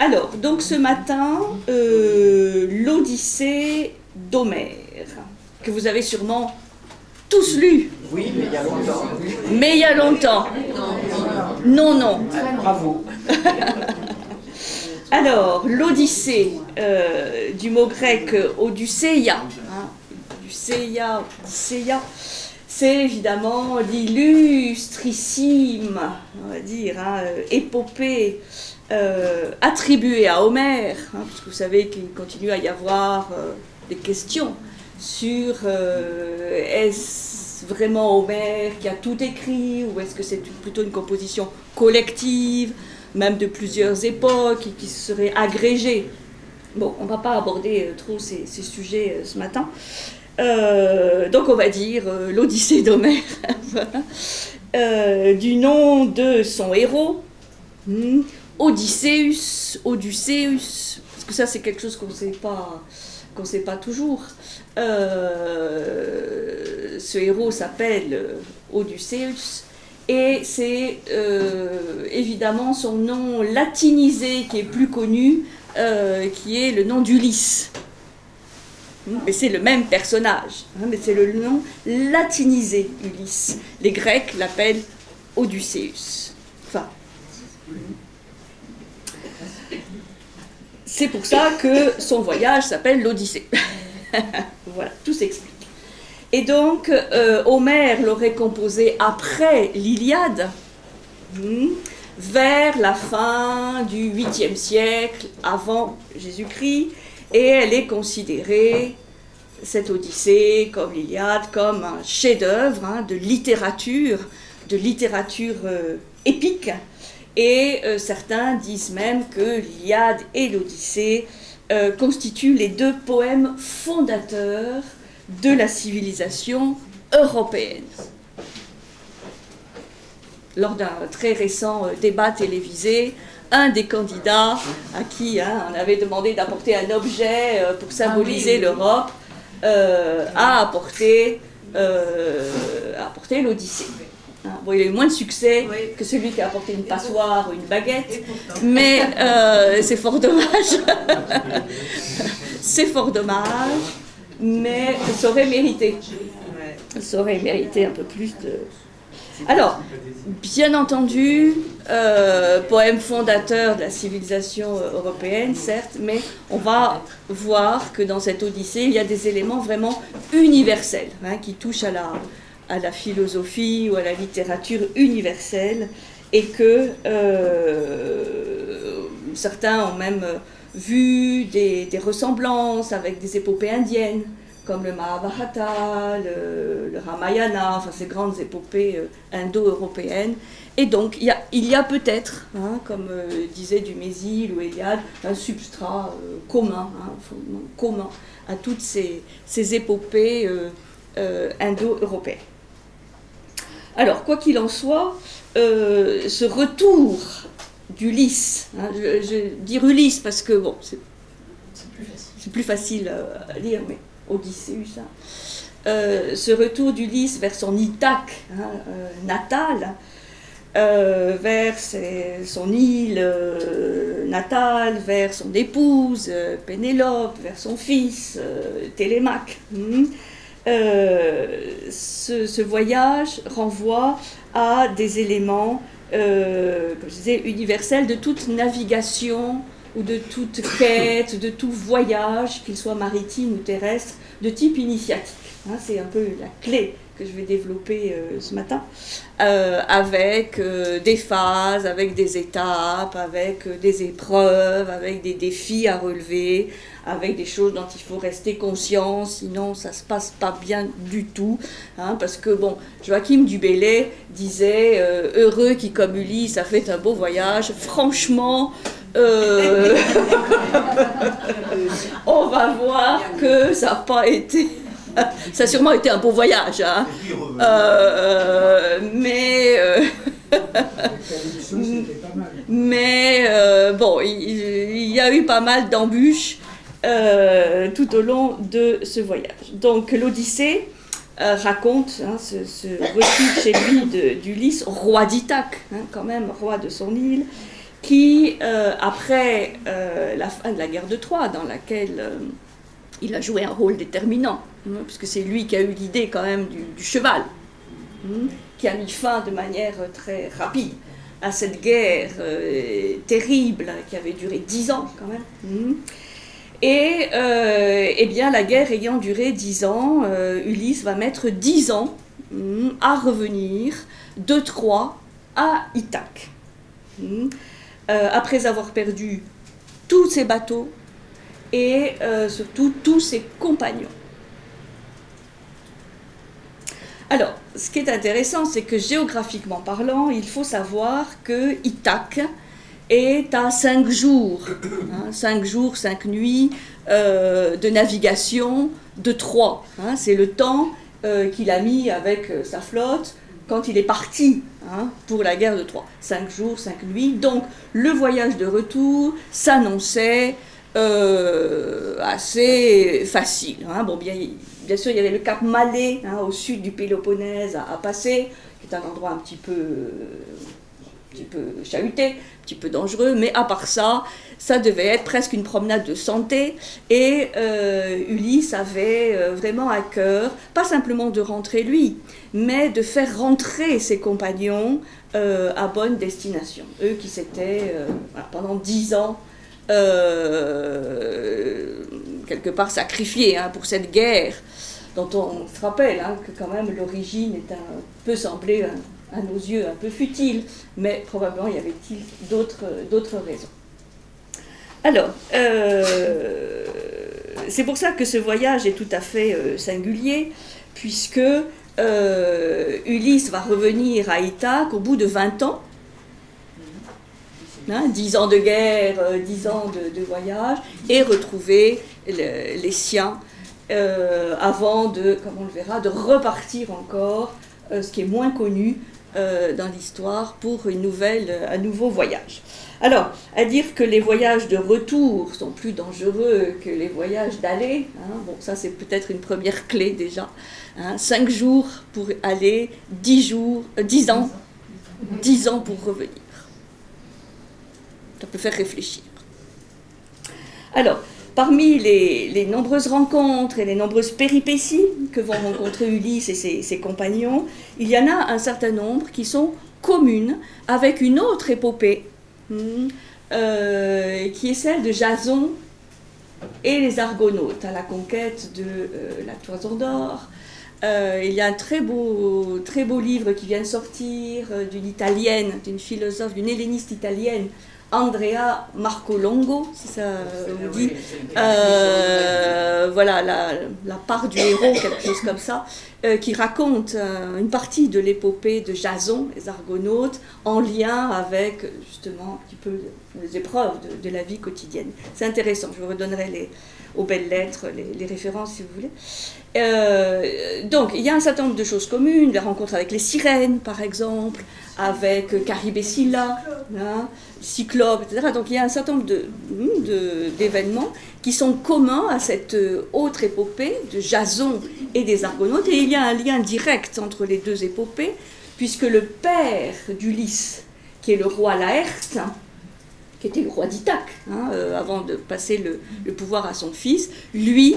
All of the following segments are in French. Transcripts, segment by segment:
Alors, donc ce matin, l'Odyssée d'Homère, que vous avez sûrement tous lu. Oui, mais il y a longtemps. Mais il y a longtemps. Non, non. Bravo. Alors, l'Odyssée, du mot grec Odysseia, Odysseia, c'est évidemment l'illustrissime, on va dire, épopée attribuée à Homère, parce que vous savez qu'il continue à y avoir des questions sur est-ce vraiment Homère qui a tout écrit, ou est-ce que c'est plutôt une composition collective, même de plusieurs époques, et qui serait agrégée. Bon, on ne va pas aborder trop ces sujets ce matin. Donc on va dire l'Odyssée d'Homère, voilà. Du nom de son héros, Odysseus, parce que ça c'est quelque chose qu'on ne sait pas toujours. Ce héros s'appelle Odysseus, et c'est évidemment son nom latinisé qui est plus connu, qui est le nom d'Ulysse. Mais c'est le même personnage, mais c'est le nom latinisé, Ulysse. Les Grecs l'appellent Odysseus. Enfin, c'est pour ça que son voyage s'appelle l'Odyssée. Voilà, tout s'explique. Et donc, Homère l'aurait composé après l'Iliade, vers la fin du 8e siècle avant Jésus-Christ, et elle est considérée, cette Odyssée, comme l'Iliade, comme un chef-d'œuvre de littérature épique. Et certains disent même que l'Iliade et l'Odyssée constituent les deux poèmes fondateurs de la civilisation européenne. Lors d'un très récent débat télévisé, un des candidats à qui on avait demandé d'apporter un objet pour symboliser l'Europe a apporté l'Odyssée. Bon, il a eu moins de succès que celui qui a apporté une passoire ou une baguette, mais c'est fort dommage. C'est fort dommage, mais ça aurait mérité. Ça aurait mérité un peu plus de... Alors, bien entendu, poème fondateur de la civilisation européenne, certes, mais on va voir que dans cette Odyssée, il y a des éléments vraiment universels, qui touchent à la philosophie ou à la littérature universelle, et que certains ont même vu des ressemblances avec des épopées indiennes, comme le Mahabharata, le Ramayana, enfin ces grandes épopées indo-européennes. Et donc il y a peut-être, comme disait Dumézil ou Eliade, un substrat commun à toutes ces épopées indo-européennes. Alors, quoi qu'il en soit, ce retour d'Ulysse, je dis Ulysse parce que bon, c'est plus facile à dire, mais Odysseus, ce retour d'Ulysse vers son Ithaque natal, vers son île natale, vers son épouse Pénélope, vers son fils Télémaque. Ce voyage renvoie à des éléments, comme je disais, universels de toute navigation ou de toute quête, de tout voyage, qu'il soit maritime ou terrestre, de type initiatique. C'est un peu la clé que je vais développer ce matin, avec des phases, avec des étapes, avec des épreuves, avec des défis à relever, avec des choses dont il faut rester conscient, sinon ça ne se passe pas bien du tout. Parce que, bon, Joachim du Bellay disait « Heureux qui, comme Ulysse, a fait un beau voyage. » Franchement, on va voir que ça n'a pas été... Ça a sûrement été un beau voyage, mais bon, il y a eu pas mal d'embûches tout au long de ce voyage. Donc l'Odyssée raconte ce retour chez lui d'Ulysse, roi d'Ithaque, quand même, roi de son île, qui, après la fin de la guerre de Troie, dans laquelle il a joué un rôle déterminant, puisque c'est lui qui a eu l'idée quand même du cheval, qui a mis fin de manière très rapide à cette guerre terrible qui avait duré 10 ans quand même. Et eh bien, la guerre ayant duré 10 ans, Ulysse va mettre 10 ans à revenir de Troie à Ithaque. Après avoir perdu tous ses bateaux et surtout tous ses compagnons. Alors, ce qui est intéressant, c'est que géographiquement parlant, il faut savoir que Ithaque est à 5 jours, 5 jours, 5 nuits de navigation de Troie. C'est le temps qu'il a mis avec sa flotte quand il est parti pour la guerre de Troie. 5 jours, 5 nuits. Donc, le voyage de retour s'annonçait assez facile. Bon, bien sûr, il y avait le cap Malais, au sud du Péloponnèse, à passer, qui est un endroit un petit peu chahuté, un petit peu dangereux, mais à part ça, ça devait être presque une promenade de santé, et Ulysse avait vraiment à cœur, pas simplement de rentrer lui, mais de faire rentrer ses compagnons à bonne destination. Eux qui s'étaient, pendant 10 ans, quelque part sacrifiés pour cette guerre, dont on se rappelle que quand même l'origine peut sembler à nos yeux un peu futile, mais probablement y avait-il d'autres raisons. Alors, c'est pour ça que ce voyage est tout à fait singulier, puisque Ulysse va revenir à Ithaque au bout de 20 ans, 10 ans de guerre, 10 ans de voyage, et retrouver les siens avant comme on le verra, de repartir encore, ce qui est moins connu dans l'histoire, pour un nouveau voyage. Alors, à dire que les voyages de retour sont plus dangereux que les voyages d'aller, bon, ça c'est peut-être une première clé déjà. 5 jours pour aller, 10 ans pour revenir. Ça peut faire réfléchir. Alors, parmi les nombreuses rencontres et les nombreuses péripéties que vont rencontrer Ulysse et ses compagnons, il y en a un certain nombre qui sont communes avec une autre épopée, qui est celle de Jason et les Argonautes à la conquête de la Toison d'Or. Il y a un très beau livre qui vient de sortir d'une italienne, d'une philosophe, d'une helléniste italienne, Andrea Marcolongo, si ça vous dit, voilà, la part du héros, quelque chose comme ça, qui raconte une partie de l'épopée de Jason, les Argonautes, en lien avec justement un petit peu les épreuves de la vie quotidienne. C'est intéressant, je vous redonnerai aux belles lettres les références si vous voulez. Donc, il y a un certain nombre de choses communes, les rencontres avec les sirènes, par exemple, avec Charybde et Scylla, Cyclope, etc. Donc, il y a un certain nombre d'événements qui sont communs à cette autre épopée de Jason et des Argonautes, et il y a un lien direct entre les deux épopées, puisque le père d'Ulysse, qui est le roi Laërte, qui était le roi d'Ithaque, avant de passer le pouvoir à son fils, lui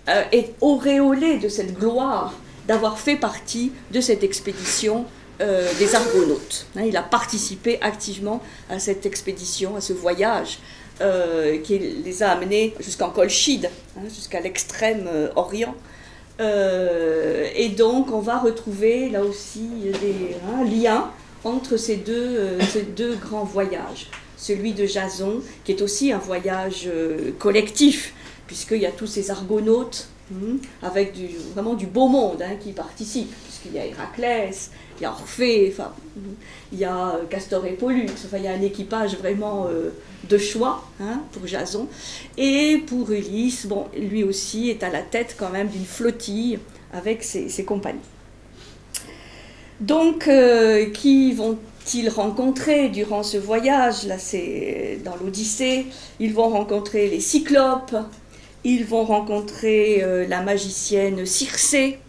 est auréolé de cette gloire d'avoir fait partie de cette expédition des Argonautes. Il a participé activement à cette expédition, à ce voyage qui les a amenés jusqu'en Colchide, jusqu'à l'extrême orient. Et donc on va retrouver là aussi des liens entre ces deux grands voyages. Celui de Jason, qui est aussi un voyage collectif, puisqu'il y a tous ces Argonautes, avec vraiment du beau monde qui participent, puisqu'il y a Héraclès, il y a Orphée, il y a Castor et Pollux, il y a un équipage vraiment de choix pour Jason. Et pour Ulysse, lui aussi est à la tête quand même d'une flottille avec ses compagnons. Donc, qui vont-ils rencontrer durant ce voyage? Là, c'est dans l'Odyssée. Ils vont rencontrer les Cyclopes, ils vont rencontrer la magicienne Circé,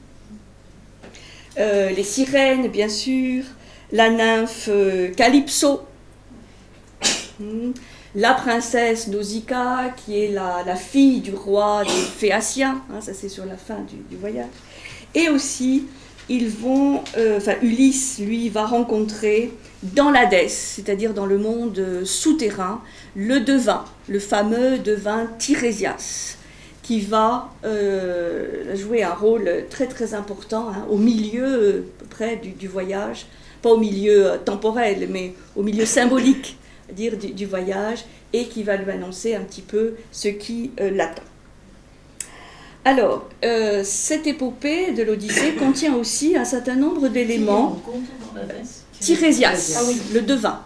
les sirènes, bien sûr, la nymphe Calypso, La princesse Nausicaa, qui est la fille du roi des Phéaciens, ça c'est sur la fin du voyage. Et aussi, Ulysse, lui, va rencontrer dans l'Hadès, c'est-à-dire dans le monde souterrain, le devin, le fameux devin Tirésias, qui va jouer un rôle très très important au milieu à peu près du voyage, pas au milieu temporel, mais au milieu symbolique, dire du voyage, et qui va lui annoncer un petit peu ce qui l'attend. Alors, cette épopée de l'Odyssée contient aussi un certain nombre d'éléments. Tirésias, le devin,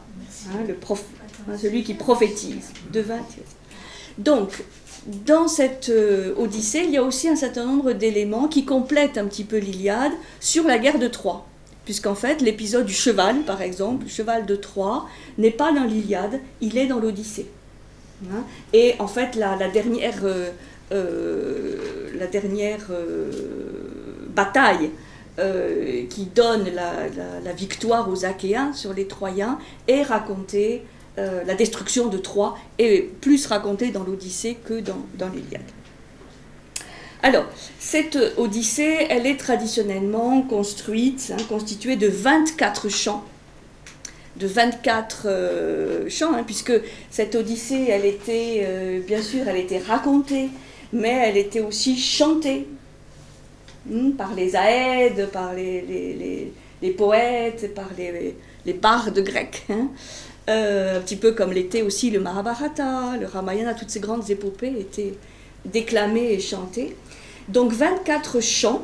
celui qui prophétise, devin Tirésias. Donc, dans cette Odyssée, il y a aussi un certain nombre d'éléments qui complètent un petit peu l'Iliade sur la guerre de Troie. Puisqu'en fait, l'épisode du cheval, par exemple, le cheval de Troie, n'est pas dans l'Iliade, il est dans l'Odyssée. Et en fait, la dernière bataille qui donne la victoire aux Achéens sur les Troyens est racontée, la destruction de Troie est plus racontée dans l'Odyssée que dans l'Iliade. Alors, cette Odyssée, elle est traditionnellement constituée de 24 chants, puisque cette Odyssée, elle était, bien sûr, elle était racontée, mais elle était aussi chantée par les Aèdes, par les poètes, par les bardes grecs, un petit peu comme l'était aussi le Mahabharata, le Ramayana, toutes ces grandes épopées étaient déclamées et chantées. Donc 24 chants,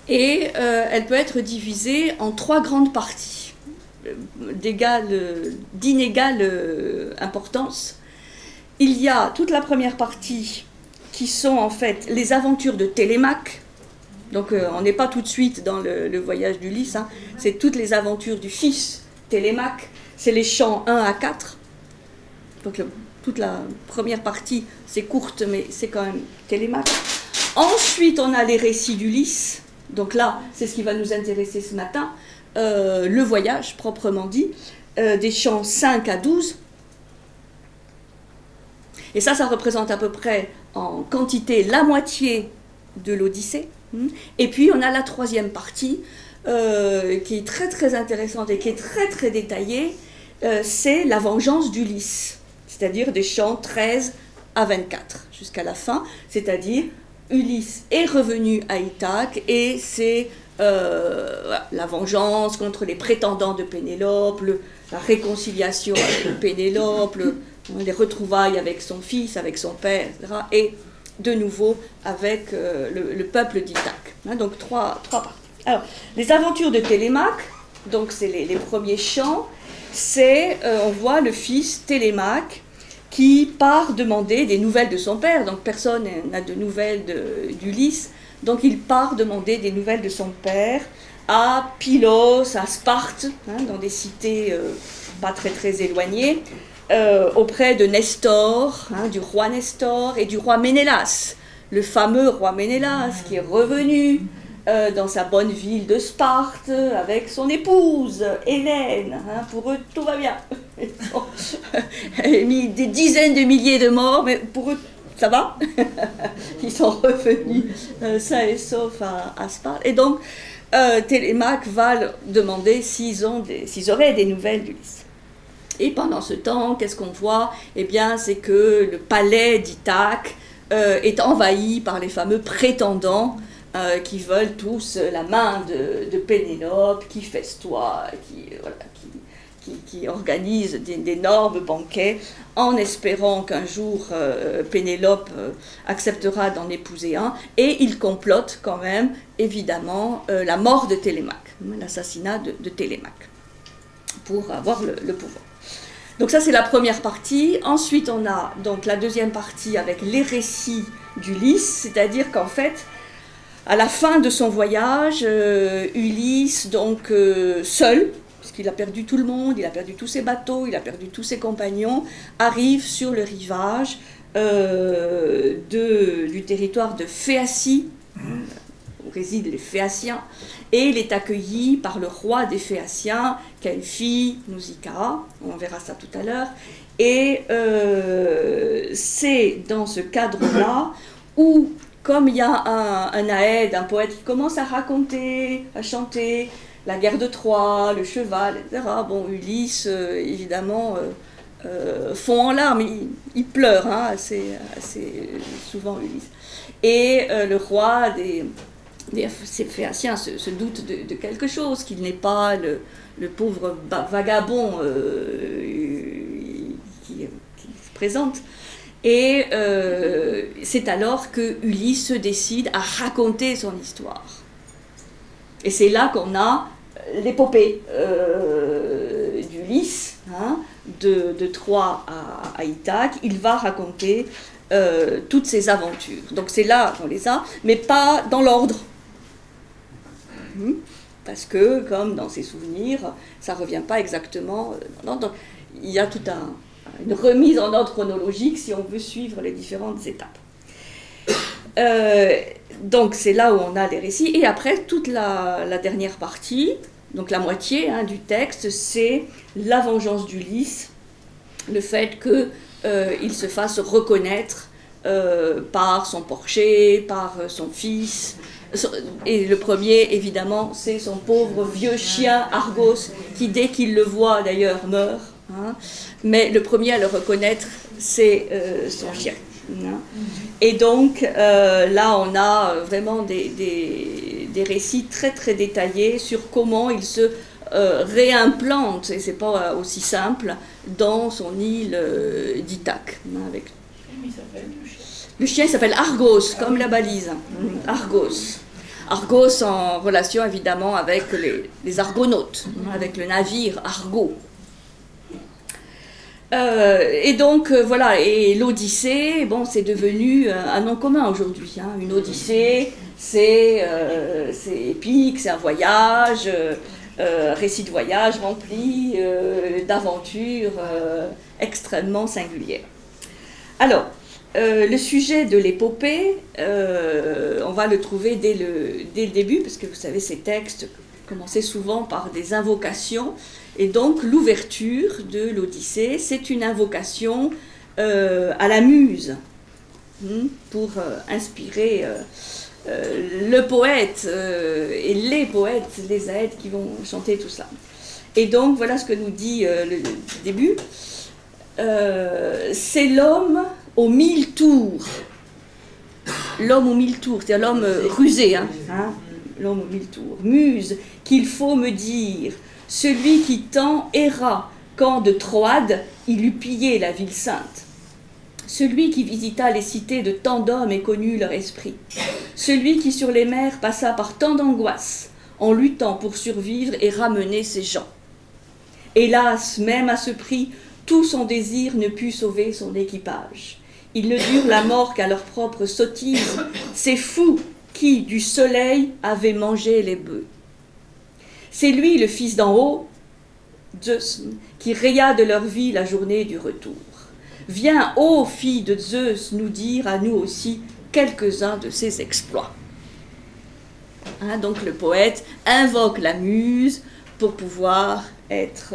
et elle peut être divisée en 3 grandes parties, d'inégale importance. Il y a toute la première partie qui sont en fait les aventures de Télémaque. Donc on n'est pas tout de suite dans le voyage d'Ulysse, c'est toutes les aventures du fils Télémaque, c'est les chants 1 à 4. Donc toute la première partie, c'est courte, mais c'est quand même Télémaque. Ensuite, on a les récits d'Ulysse. Donc là, c'est ce qui va nous intéresser ce matin, le voyage proprement dit, des chants 5 à 12. Et ça représente à peu près en quantité la moitié de l'Odyssée. Et puis, on a la troisième partie, qui est très très intéressante et qui est très très détaillée, c'est la vengeance d'Ulysse, c'est-à-dire des chants 13 à 24 jusqu'à la fin, c'est-à-dire Ulysse est revenu à Ithaque et c'est la vengeance contre les prétendants de Pénélope, la réconciliation avec Pénélope, les retrouvailles avec son fils, avec son père, etc. Et de nouveau avec le peuple d'Ithaque. Donc trois parties. Alors, les aventures de Télémaque, donc c'est les premiers chants, c'est, on voit le fils Télémaque qui part demander des nouvelles de son père, donc personne n'a de nouvelles d'Ulysse, donc il part demander des nouvelles de son père à Pylos, à Sparte, dans des cités pas très très éloignées, auprès de Nestor, du roi Nestor et du roi Ménélas, le fameux roi Ménélas qui est revenu dans sa bonne ville de Sparte avec son épouse Hélène. Pour eux, tout va bien. Ils ont mis des dizaines de milliers de morts, mais pour eux, ça va. Ils sont revenus sains et saufs à Sparte. Et donc, Télémaque va demander s'ils auraient des nouvelles d'Ulysse. Et pendant ce temps, qu'est-ce qu'on voit ? Eh bien, c'est que le palais d'Ithaque est envahi par les fameux prétendants qui veulent tous la main de Pénélope, qui festoient, qui organisent d'énormes banquets en espérant qu'un jour Pénélope acceptera d'en épouser un, et ils complotent quand même, évidemment, la mort de Télémaque, l'assassinat de Télémaque, pour avoir le pouvoir. Donc ça, c'est la première partie. Ensuite, on a donc la deuxième partie avec les récits d'Ulysse, c'est-à-dire qu'en fait, à la fin de son voyage, Ulysse, donc seul, puisqu'il a perdu tout le monde, il a perdu tous ses bateaux, il a perdu tous ses compagnons, arrive sur le rivage du territoire de Phéacie, résident les Phéaciens, et il est accueilli par le roi des Phéaciens, qui a une fille, Nausicaa, on verra ça tout à l'heure, et c'est dans ce cadre-là où, comme il y a un Aède, un poète qui commence à raconter, à chanter la guerre de Troie, le cheval, etc., bon, Ulysse, évidemment, fond en larmes, il pleure assez souvent, Ulysse. Et le roi des Phéaciens se doute de quelque chose, qu'il n'est pas le pauvre vagabond qui se présente. Et c'est alors que Ulysse se décide à raconter son histoire. Et c'est là qu'on a l'épopée d'Ulysse, de Troie à Ithaque. Il va raconter toutes ses aventures. Donc c'est là qu'on les a, mais pas dans l'ordre. Parce que, comme dans ses souvenirs, ça ne revient pas exactement dans l'ordre. Il y a toute une remise en ordre chronologique si on veut suivre les différentes étapes. Donc c'est là où on a les récits. Et après, toute la dernière partie, donc la moitié du texte, c'est la vengeance d'Ulysse, le fait qu'il se fasse reconnaître par son porcher, par son fils. Et le premier, évidemment, c'est son pauvre vieux chien Argos, qui dès qu'il le voit d'ailleurs meurt. Mais le premier à le reconnaître, c'est son chien. Et donc là, on a vraiment des récits très très détaillés sur comment il se réimplante, et c'est pas aussi simple, dans son île d'Ithaque. Le chien s'appelle Argos, comme la balise. Argos. Argos en relation évidemment avec les argonautes, avec le navire Argo. Et donc voilà, et l'Odyssée, bon, c'est devenu un nom commun aujourd'hui. Une Odyssée, c'est épique, c'est un voyage, récit de voyage rempli d'aventures extrêmement singulières. Alors, le sujet de l'épopée, on va le trouver dès le début, parce que vous savez, ces textes commençaient souvent par des invocations, et donc l'ouverture de l'Odyssée, c'est une invocation à la muse, pour inspirer le poète et les poètes, les Aèdes qui vont chanter tout ça. Et donc voilà ce que nous dit le début. C'est l'homme aux 1000 tours. L'homme aux 1000 tours, c'est-à-dire l'homme rusé, l'homme aux 1000 tours. Muse, qu'il faut me dire, celui qui tant erra quand de Troade il eut pillé la ville sainte. Celui qui visita les cités de tant d'hommes et connut leur esprit. Celui qui sur les mers passa par tant d'angoisses en luttant pour survivre et ramener ses gens. Hélas, même à ce prix, tout son désir ne put sauver son équipage. Ils ne durent la mort qu'à leur propre sottise, ces fous qui, du soleil, avaient mangé les bœufs. C'est lui, le fils d'en haut, Zeus, qui raya de leur vie la journée du retour. Viens, ô fille de Zeus, nous dire à nous aussi quelques-uns de ses exploits. Donc le poète invoque la muse pour pouvoir être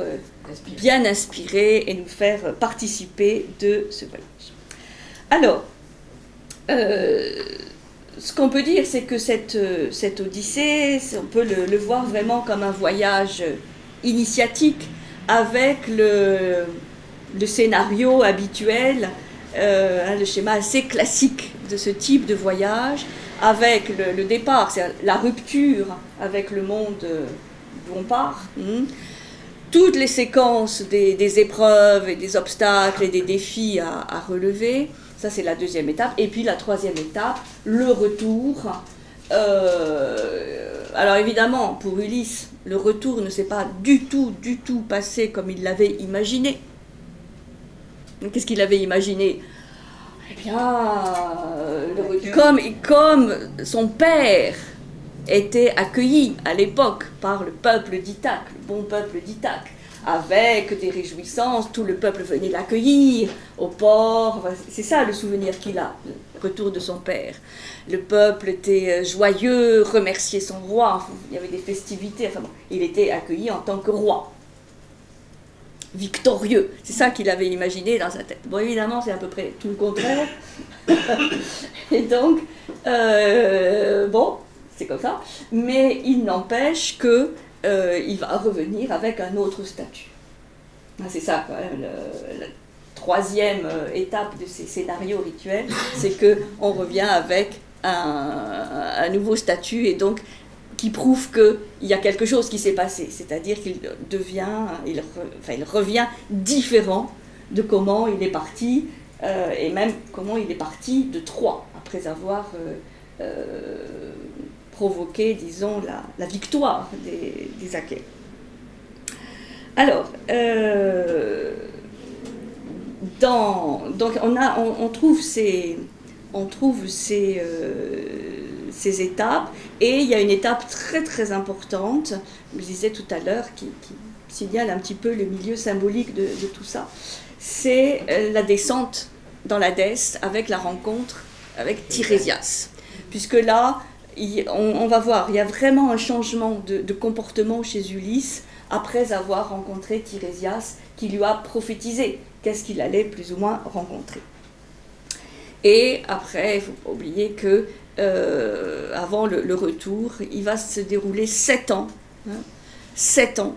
bien inspiré et nous faire participer de ce voyage. Alors, ce qu'on peut dire, c'est que cette Odyssée, on peut le voir vraiment comme un voyage initiatique avec le scénario habituel, le schéma assez classique de ce type de voyage, avec le départ, c'est la rupture avec le monde d'où on part, toutes les séquences des épreuves et des obstacles et des défis à relever. Ça, c'est la deuxième étape. Et puis la troisième étape, le retour. Alors évidemment, pour Ulysse, le retour ne s'est pas du tout passé comme il l'avait imaginé. Qu'est-ce qu'il avait imaginé ? Eh bien, comme son père était accueilli à l'époque par le peuple d'Ithaque, le bon peuple d'Ithaque, avec des réjouissances, tout le peuple venait l'accueillir au port. Enfin, c'est ça le souvenir qu'il a, le retour de son père. Le peuple était joyeux, remerciait son roi, enfin, il y avait des festivités, enfin, bon, il était accueilli en tant que roi. Victorieux, c'est ça qu'il avait imaginé dans sa tête. Bon, évidemment, c'est à peu près tout le contraire. Et donc, bon, c'est comme ça. Mais il n'empêche que il va revenir avec un autre statut. C'est ça, quoi, la troisième étape de ces scénarios rituels, c'est qu'on revient avec un nouveau statut et donc qui prouve qu'il y a quelque chose qui s'est passé, c'est-à-dire qu'il il revient différent de comment il est parti, et même comment il est parti de Troie, après avoir provoqué, disons, la victoire des Achais. Alors, donc on trouve ces étapes, et il y a une étape très très importante, je disais tout à l'heure, qui signale un petit peu le milieu symbolique de tout ça, c'est la descente dans l'Hadès avec la rencontre avec Tirésias. Puisque là, on va voir, il y a vraiment un changement de comportement chez Ulysse après avoir rencontré Tirésias, qui lui a prophétisé qu'est-ce qu'il allait plus ou moins rencontrer. Et après, il ne faut pas oublier que avant le retour, il va se dérouler 7 ans, 7 ans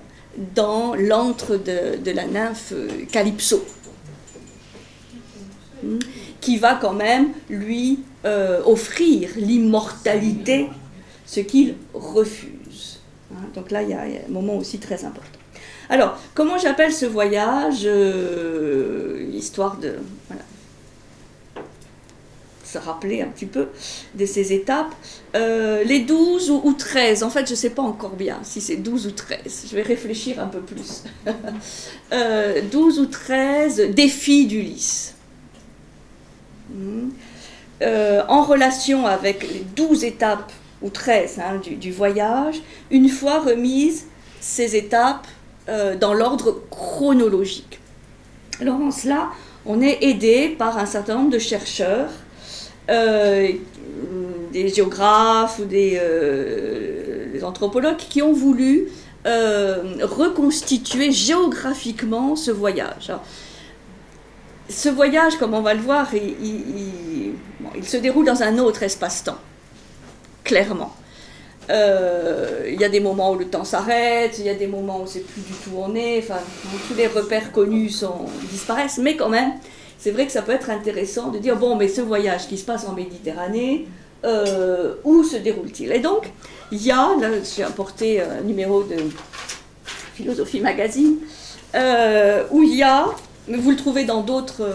dans l'antre de la nymphe Calypso, qui va quand même lui offrir l'immortalité, ce qu'il refuse. Donc là, il y a un moment aussi très important. Alors, comment j'appelle ce voyage, histoire de se rappeler un petit peu de ces étapes, les 12 ou 13, en fait je ne sais pas encore bien si c'est 12 ou 13, je vais réfléchir un peu plus. 12 ou 13 défis d'Ulysse. En relation avec les 12 étapes, ou 13 du voyage, une fois remises ces étapes dans l'ordre chronologique. Alors en cela, on est aidé par un certain nombre de chercheurs, des géographes ou des anthropologues qui ont voulu reconstituer géographiquement ce voyage. Alors, ce voyage, comme on va le voir, il se déroule dans un autre espace-temps, clairement. Il y a des moments où le temps s'arrête, il y a des moments où on ne sait plus du tout où on est, enfin, tous les repères connus disparaissent, mais quand même, c'est vrai que ça peut être intéressant de dire, bon, mais ce voyage qui se passe en Méditerranée, où se déroule-t-il? Et donc, il y a, là j'ai apporté un numéro de Philosophie Magazine, où il y a, mais vous le trouvez dans d'autres,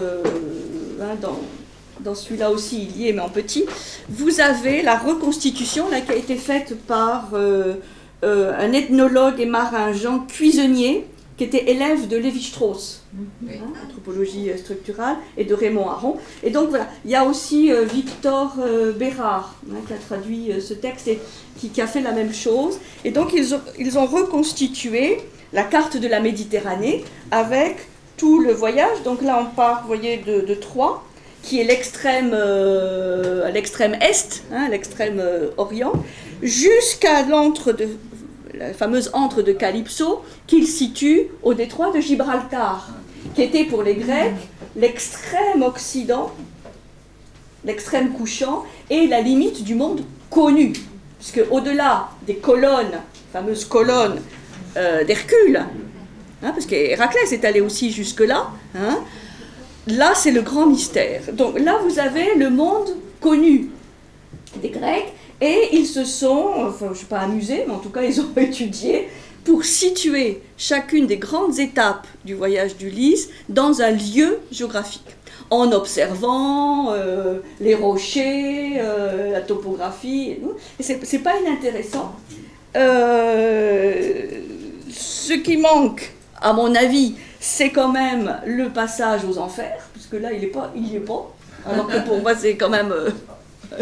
dans celui-là aussi il y est, mais en petit, vous avez la reconstitution là, qui a été faite par un ethnologue et marin, Jean Cuisenier, qui était élève de Lévi-Strauss, anthropologie structurale, et de Raymond Aron. Et donc voilà, il y a aussi Victor Bérard, qui a traduit ce texte et qui a fait la même chose. Et donc ils ont reconstitué la carte de la Méditerranée avec tout le voyage. Donc là on part, vous voyez, de Troie, qui est l'extrême est, l'extrême orient, jusqu'à la fameuse antre de Calypso, qu'il situe au détroit de Gibraltar, qui était pour les Grecs l'extrême occident, l'extrême couchant, et la limite du monde connu. Puisque au-delà des colonnes, fameuses colonnes d'Hercule, parce qu'Héraclès est allé aussi jusque-là, là c'est le grand mystère. Donc là vous avez le monde connu des Grecs, et ils se sont, enfin je ne suis pas amusée, mais en tout cas ils ont étudié pour situer chacune des grandes étapes du voyage d'Ulysse dans un lieu géographique, en observant les rochers, la topographie, et c'est pas inintéressant. Ce qui manque, à mon avis, c'est quand même le passage aux enfers, puisque là il y est pas, alors que pour moi c'est quand même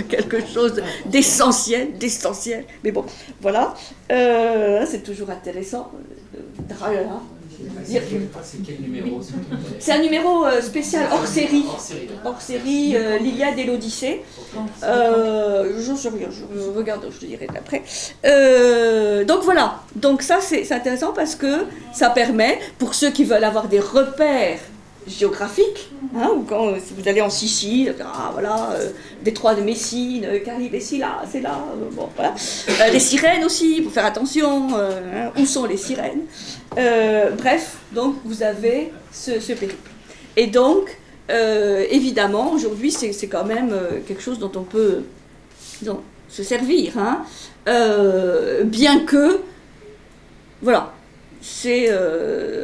quelque chose d'essentiel, mais bon, voilà, c'est toujours intéressant. virgule. C'est quel numéro? C'est un numéro spécial hors série. Hors série. L'Iliade et l'Odyssée. Je regarde, je te dirai après. Donc voilà, donc ça c'est intéressant parce que ça permet, pour ceux qui veulent avoir des repères géographiques, hein, ou quand vous allez en Sicile, voilà, détroit de Messine, Caribe, c'est là, bon voilà. Les sirènes aussi, il faut faire attention, où sont les sirènes, bref, donc vous avez ce périple. Et donc, évidemment, aujourd'hui, c'est quand même quelque chose dont on peut se servir, hein, bien que, voilà,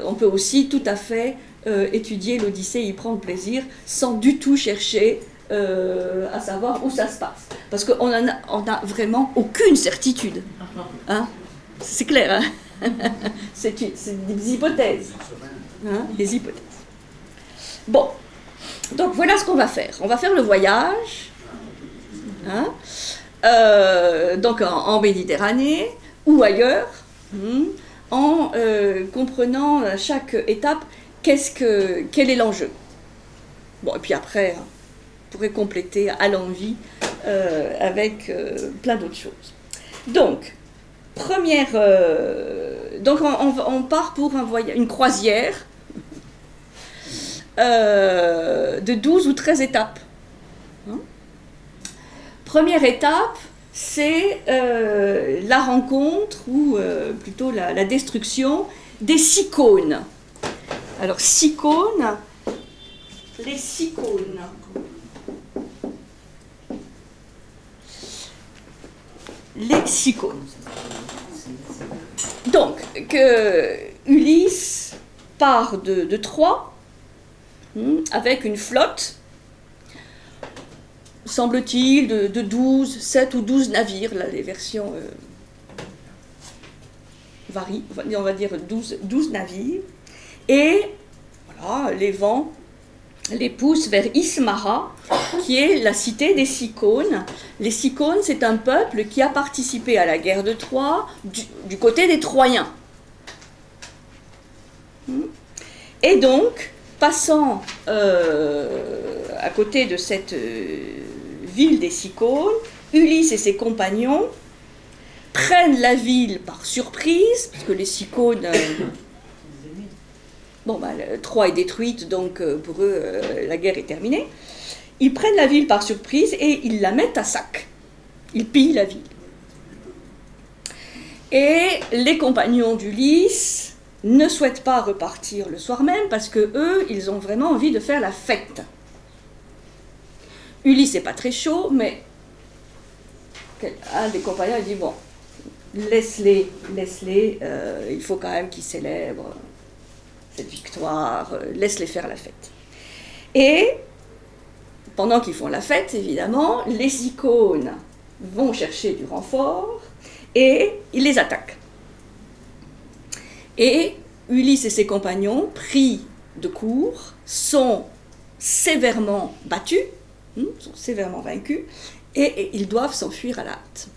on peut aussi tout à fait étudier l'Odyssée, y prendre plaisir, sans du tout chercher à savoir où ça se passe. Parce qu'on n'a vraiment aucune certitude. Hein, c'est clair, hein. C'est des hypothèses. Hein, des hypothèses. Bon, donc voilà ce qu'on va faire. On va faire le voyage, hein, donc en Méditerranée ou ailleurs, en comprenant à chaque étape quel est l'enjeu. Bon, et puis après, on pourrait compléter à l'envie avec plein d'autres choses. Donc, on part pour une croisière de 12 ou 13 étapes. Première étape, c'est la rencontre, ou plutôt la destruction des Cicones. Alors, Cicones, les Cicones. Les Cicones. Donc, que Ulysse part de Troie avec une flotte, semble-t-il, de 7 ou 12 navires. Là, les versions varient, on va dire 12 navires. Et voilà, les vents les poussent vers Ismara, qui est la cité des Cicones. Les Cicones, c'est un peuple qui a participé à la guerre de Troie du côté des Troyens. Et donc, passant à côté de cette ville des Cicones, Ulysse et ses compagnons prennent la ville par surprise, parce que les Cicones... Troie est détruite, donc pour eux, la guerre est terminée. Ils prennent la ville par surprise et ils la mettent à sac. Ils pillent la ville. Et les compagnons d'Ulysse ne souhaitent pas repartir le soir même parce que eux, ils ont vraiment envie de faire la fête. Ulysse n'est pas très chaud, mais un des compagnons dit, bon, laisse-les, il faut quand même qu'ils célèbrent cette victoire, laisse-les faire la fête. Et pendant qu'ils font la fête, évidemment, les Cicones vont chercher du renfort et ils les attaquent. Et Ulysse et ses compagnons, pris de court, sont sévèrement battus, sont sévèrement vaincus, et ils doivent s'enfuir à la hâte.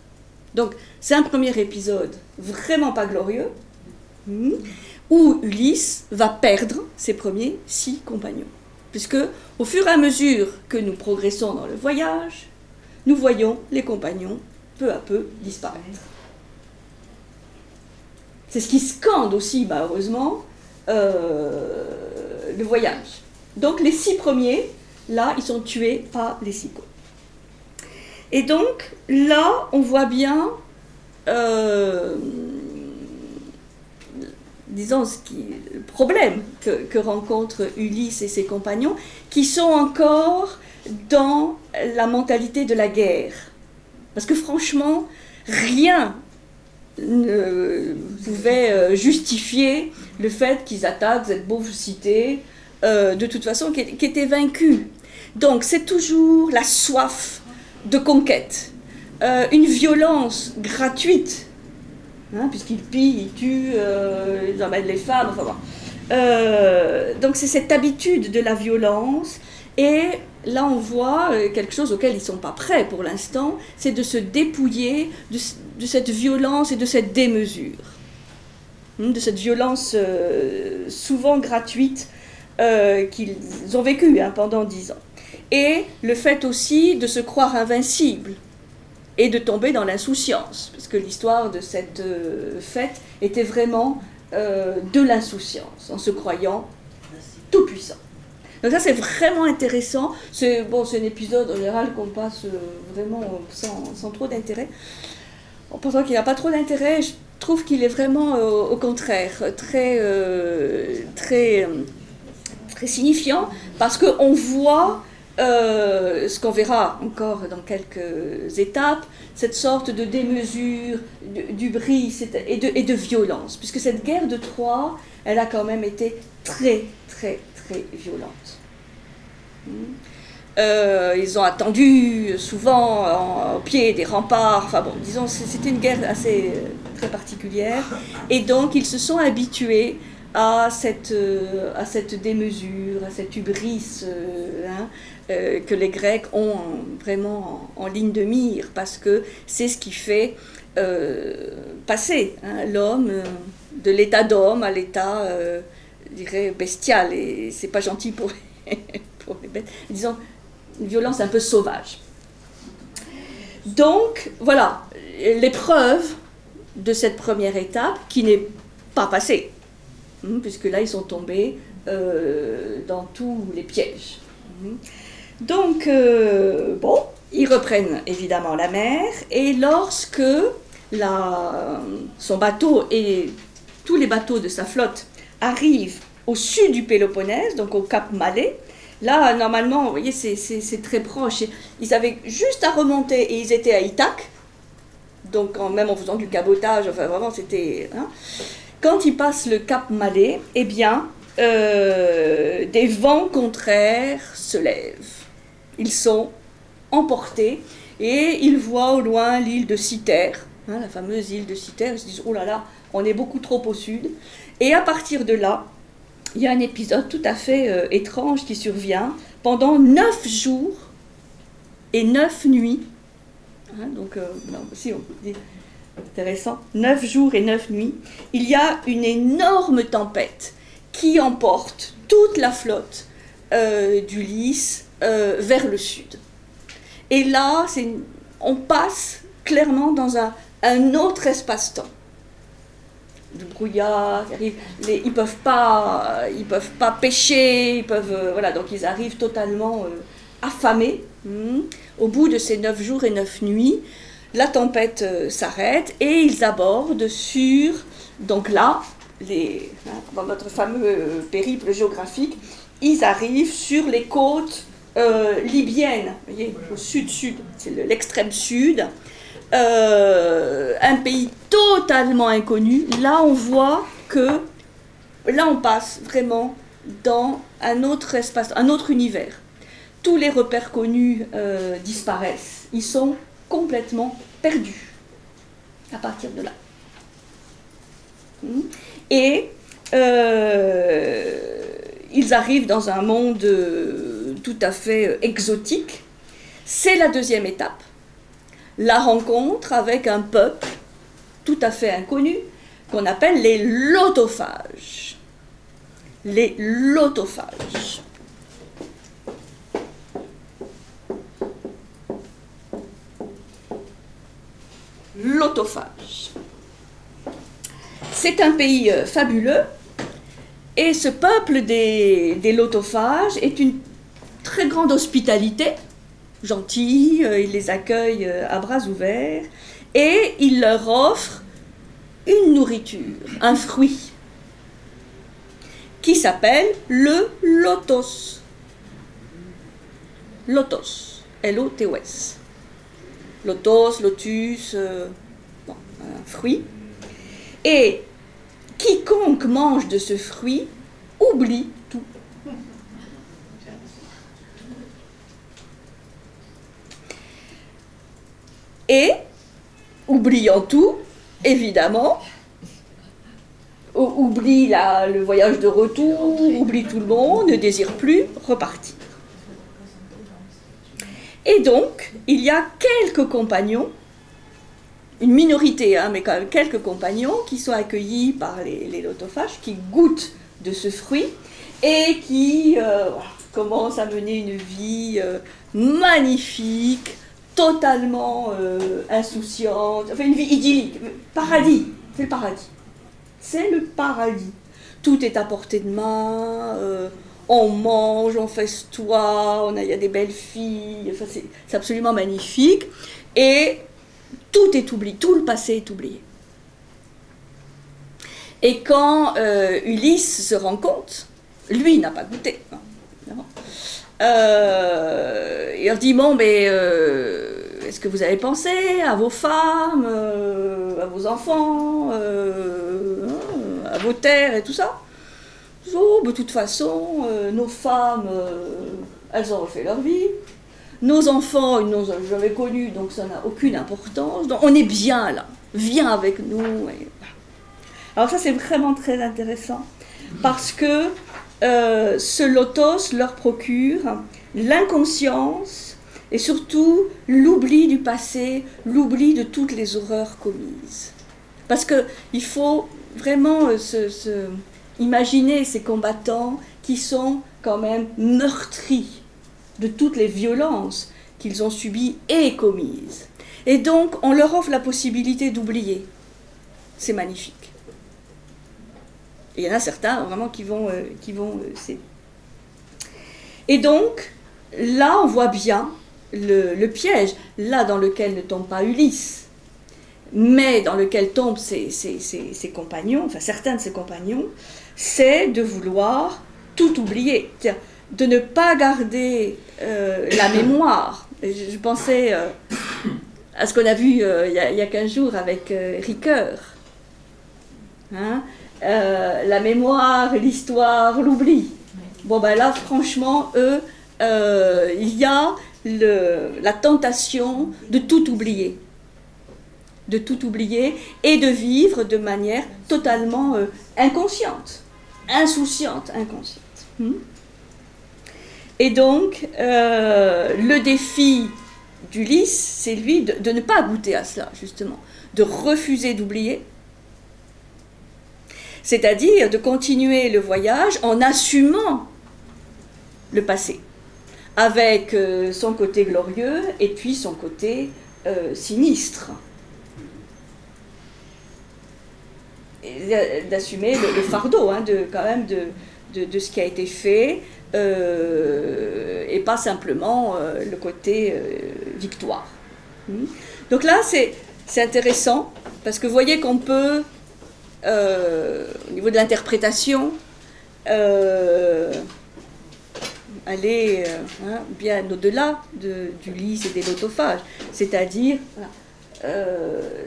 Donc, c'est un premier épisode vraiment pas glorieux, où Ulysse va perdre ses premiers 6 compagnons. Puisque, au fur et à mesure que nous progressons dans le voyage, nous voyons les compagnons peu à peu disparaître. C'est ce qui scande aussi, heureusement, le voyage. Donc les 6 premiers, là, ils sont tués par les Cicones. Et donc, là, on voit bien... disons, le problème que rencontrent Ulysse et ses compagnons, qui sont encore dans la mentalité de la guerre. Parce que franchement, rien ne pouvait justifier le fait qu'ils attaquent cette pauvre cité, de toute façon, qui était vaincue. Donc c'est toujours la soif de conquête, une violence gratuite, puisqu'ils pillent, ils tuent, ils emmènent les femmes, enfin bon. Donc c'est cette habitude de la violence, et là on voit quelque chose auquel ils ne sont pas prêts pour l'instant, c'est de se dépouiller de cette violence et de cette démesure. de cette violence souvent gratuite qu'ils ont vécue pendant 10 ans. Et le fait aussi de se croire invincible et de tomber dans l'insouciance, parce que l'histoire de cette fête était vraiment de l'insouciance, en se croyant tout puissant. Donc ça c'est vraiment intéressant, c'est un épisode en général qu'on passe vraiment sans trop d'intérêt. En pensant qu'il n'a pas trop d'intérêt, je trouve qu'il est vraiment au contraire très signifiant, parce qu'on voit ce qu'on verra encore dans quelques étapes, cette sorte de démesure, d'hubris et de violence, puisque cette guerre de Troie, elle a quand même été très violente. Ils ont attendu souvent au pied des remparts, disons, c'était une guerre assez très particulière, et donc ils se sont habitués à cette démesure, à cette hubris que les Grecs ont vraiment en ligne de mire, parce que c'est ce qui fait passer l'homme de l'état d'homme à l'état, je dirais, bestial, et c'est pas gentil pour les bêtes, disons, une violence un peu sauvage. Donc, voilà, l'épreuve de cette première étape qui n'est pas passée, puisque là, ils sont tombés dans tous les pièges. Donc, ils reprennent évidemment la mer, et lorsque son bateau et tous les bateaux de sa flotte arrivent au sud du Péloponnèse, donc au cap Malais, là, normalement, vous voyez, c'est très proche. Ils avaient juste à remonter, et ils étaient à Ithaque, donc même en faisant du cabotage, enfin vraiment, c'était... Quand ils passent le cap Malais, eh bien, des vents contraires se lèvent. Ils sont emportés, et ils voient au loin l'île de Cythère, la fameuse île de Cythère. Ils se disent, oh là là, on est beaucoup trop au sud. Et à partir de là, il y a un épisode tout à fait étrange qui survient pendant 9 jours et 9 nuits. Donc, si on peut dire, intéressant, 9 jours et 9 nuits. Il y a une énorme tempête qui emporte toute la flotte d'Ulysse vers le sud. Et là, on passe clairement dans un autre espace-temps. Du brouillard, ils peuvent pas pêcher, donc ils arrivent totalement affamés. Au bout de ces 9 jours et 9 nuits, la tempête s'arrête et ils abordent sur, donc là, dans notre fameux périple géographique, ils arrivent sur les côtes libyennes, vous voyez, au sud-sud, c'est l'extrême sud. Un pays totalement inconnu. Là, on voit que là, on passe vraiment dans un autre espace, un autre univers. Tous les repères connus disparaissent. Ils sont complètement perdus à partir de là. Et ils arrivent dans un monde tout à fait exotique. C'est la deuxième étape. La rencontre avec un peuple tout à fait inconnu qu'on appelle les lotophages. Les lotophages. Lotophages. C'est un pays fabuleux, et ce peuple des lotophages est une très grande hospitalité. Gentils, il les accueille à bras ouverts, et il leur offre une nourriture, un fruit, qui s'appelle le lotos. Lotos, L-O-T-O-S. Lotos, lotus, un fruit. Et quiconque mange de ce fruit oublie tout. Et, oubliant tout, évidemment, oublie le voyage de retour, oublie tout le monde, ne désire plus repartir. Et donc, il y a quelques compagnons une minorité, hein, mais quand même quelques compagnons qui sont accueillis par les lotophages, qui goûtent de ce fruit et qui commencent à mener une vie magnifique, totalement insouciante, enfin une vie idyllique, paradis, c'est le paradis. C'est le paradis. Tout est à portée de main, on mange, on festoie, il y a des belles filles, enfin, c'est absolument magnifique. Et tout est oublié, tout le passé est oublié. Et quand Ulysse se rend compte, lui n'a pas goûté, hein, évidemment. Il leur dit, bon, mais est-ce que vous avez pensé à vos femmes, à vos enfants, à vos terres et tout ça? Oh, de toute façon, nos femmes, elles ont refait leur vie. Nos enfants, ils n'ont jamais connu, donc ça n'a aucune importance. Donc on est bien là, viens avec nous. Et voilà. Alors ça, c'est vraiment très intéressant, parce que ce lotos leur procure l'inconscience et surtout l'oubli du passé, l'oubli de toutes les horreurs commises. Parce qu'il faut vraiment imaginer ces combattants qui sont quand même meurtris de toutes les violences qu'ils ont subies et commises. Et donc, on leur offre la possibilité d'oublier. C'est magnifique. Et il y en a certains vraiment qui vont céder. Et donc, là, on voit bien le piège, là dans lequel ne tombe pas Ulysse, mais dans lequel tombent ses compagnons, enfin certains de ses compagnons, c'est de vouloir tout oublier, c'est-à-dire de ne pas garder la mémoire. Je pensais à ce qu'on a vu il y a 15 jours avec Ricoeur. Hein, la mémoire, l'histoire, l'oubli. Bon ben là, franchement, eux, il y a la tentation de tout oublier. De tout oublier et de vivre de manière totalement inconsciente, insouciante, inconsciente. Et donc, le défi d'Ulysse, c'est lui de ne pas goûter à cela, justement, de refuser d'oublier, c'est-à-dire de continuer le voyage en assumant le passé, avec son côté glorieux et puis son côté sinistre. Et d'assumer le fardeau, hein, quand même de ce qui a été fait, et pas simplement le côté victoire. Donc là, c'est intéressant, parce que vous voyez qu'on peut, au niveau de l'interprétation, aller bien au-delà d'Ulysse et des lotophages, c'est-à-dire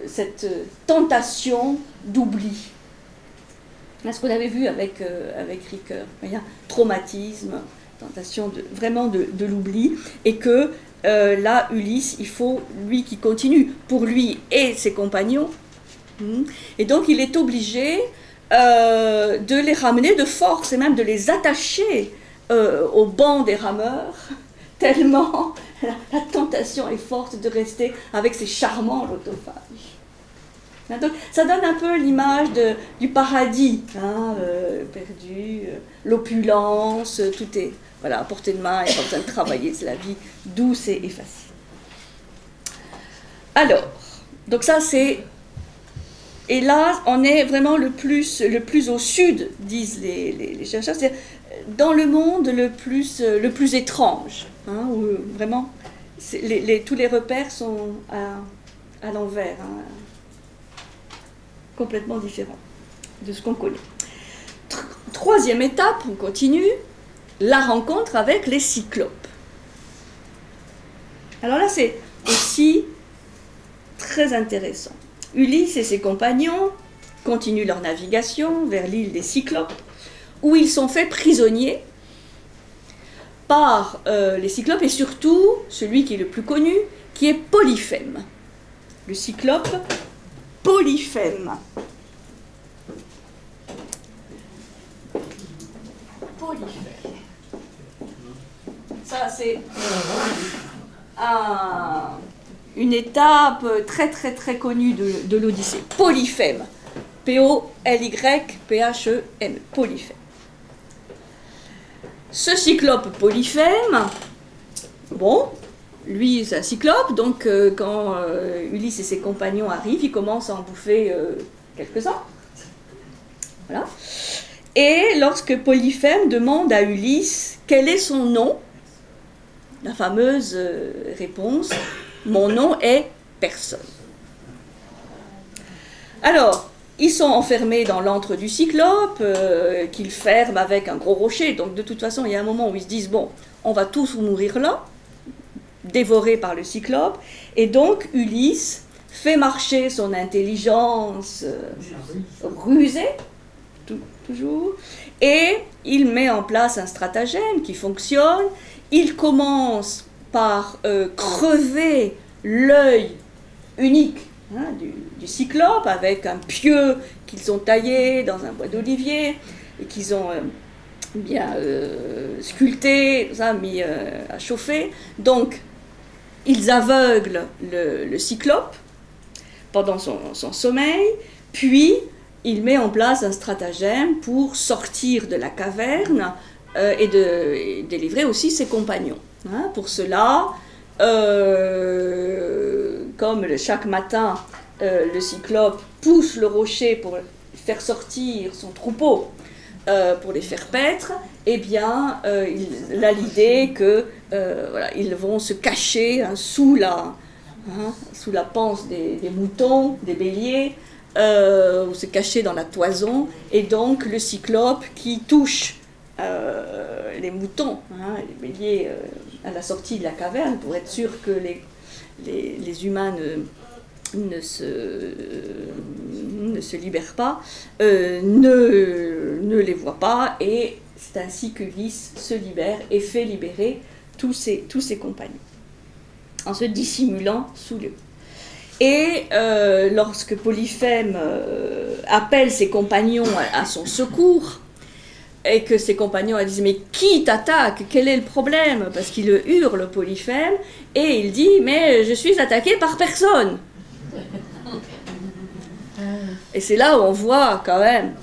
cette tentation d'oubli. Ce qu'on avait vu avec Ricoeur, traumatisme, tentation vraiment de l'oubli, et que là, Ulysse, il faut lui qui continue, pour lui et ses compagnons, et donc il est obligé de les ramener de force, et même de les attacher au banc des rameurs, tellement la tentation est forte de rester avec ces charmants lotophages. Donc, ça donne un peu l'image du paradis, hein, perdu, l'opulence, tout est à portée de main, il n'y a pas besoin de travailler, c'est la vie douce et facile. Alors, donc ça c'est... Et là, on est vraiment le plus au sud, disent les chercheurs, c'est-à-dire dans le monde le plus étrange, hein, où vraiment tous les repères sont à l'envers, hein, complètement différents de ce qu'on connaît. Troisième étape, on continue, la rencontre avec les cyclopes. Alors là, c'est aussi très intéressant. Ulysse et ses compagnons continuent leur navigation vers l'île des Cyclopes, où ils sont faits prisonniers par les Cyclopes, et surtout celui qui est le plus connu, qui est Polyphème. Le Cyclope Polyphème. Polyphème. Ça, c'est une une étape très très très connue de l'Odyssée. Polyphème. P-O-L-Y-P-H-E-M. Polyphème. Ce cyclope Polyphème, bon, lui c'est un cyclope, donc quand Ulysse et ses compagnons arrivent, il commence à en bouffer quelques-uns. Voilà. Et lorsque Polyphème demande à Ulysse quel est son nom, la fameuse réponse « Mon nom est personne ». Alors, ils sont enfermés dans l'antre du cyclope, qu'ils ferment avec un gros rocher. Donc de toute façon, il y a un moment où ils se disent « Bon, on va tous mourir là », dévorés par le cyclope. Et donc Ulysse fait marcher son intelligence rusée, toujours, et il met en place un stratagème qui fonctionne. Il commence par crever l'œil unique du cyclope avec un pieu qu'ils ont taillé dans un bois d'olivier et qu'ils ont bien sculpté, ça, mis à chauffer. Donc, ils aveuglent le cyclope pendant son sommeil, puis il met en place un stratagème pour sortir de la caverne et délivrer aussi ses compagnons. Pour cela, comme chaque matin, le cyclope pousse le rocher pour faire sortir son troupeau, pour les faire paître, eh bien, il a l'idée que voilà, ils vont se cacher sous la panse des moutons, des béliers, ou se cacher dans la toison, et donc le cyclope qui touche les moutons, les béliers à la sortie de la caverne pour être sûr que les humains ne se libèrent pas, ne les voit pas, et c'est ainsi qu'Ulysse se libère et fait libérer tous ses compagnons, en se dissimulant sous eux. Et lorsque Polyphème appelle ses compagnons à son secours, et que ses compagnons disent « Mais qui t'attaque? Quel est le problème ?» Parce qu'il hurle, Polyphème, et il dit « Mais je suis attaqué par personne !» Et c'est là où on voit quand même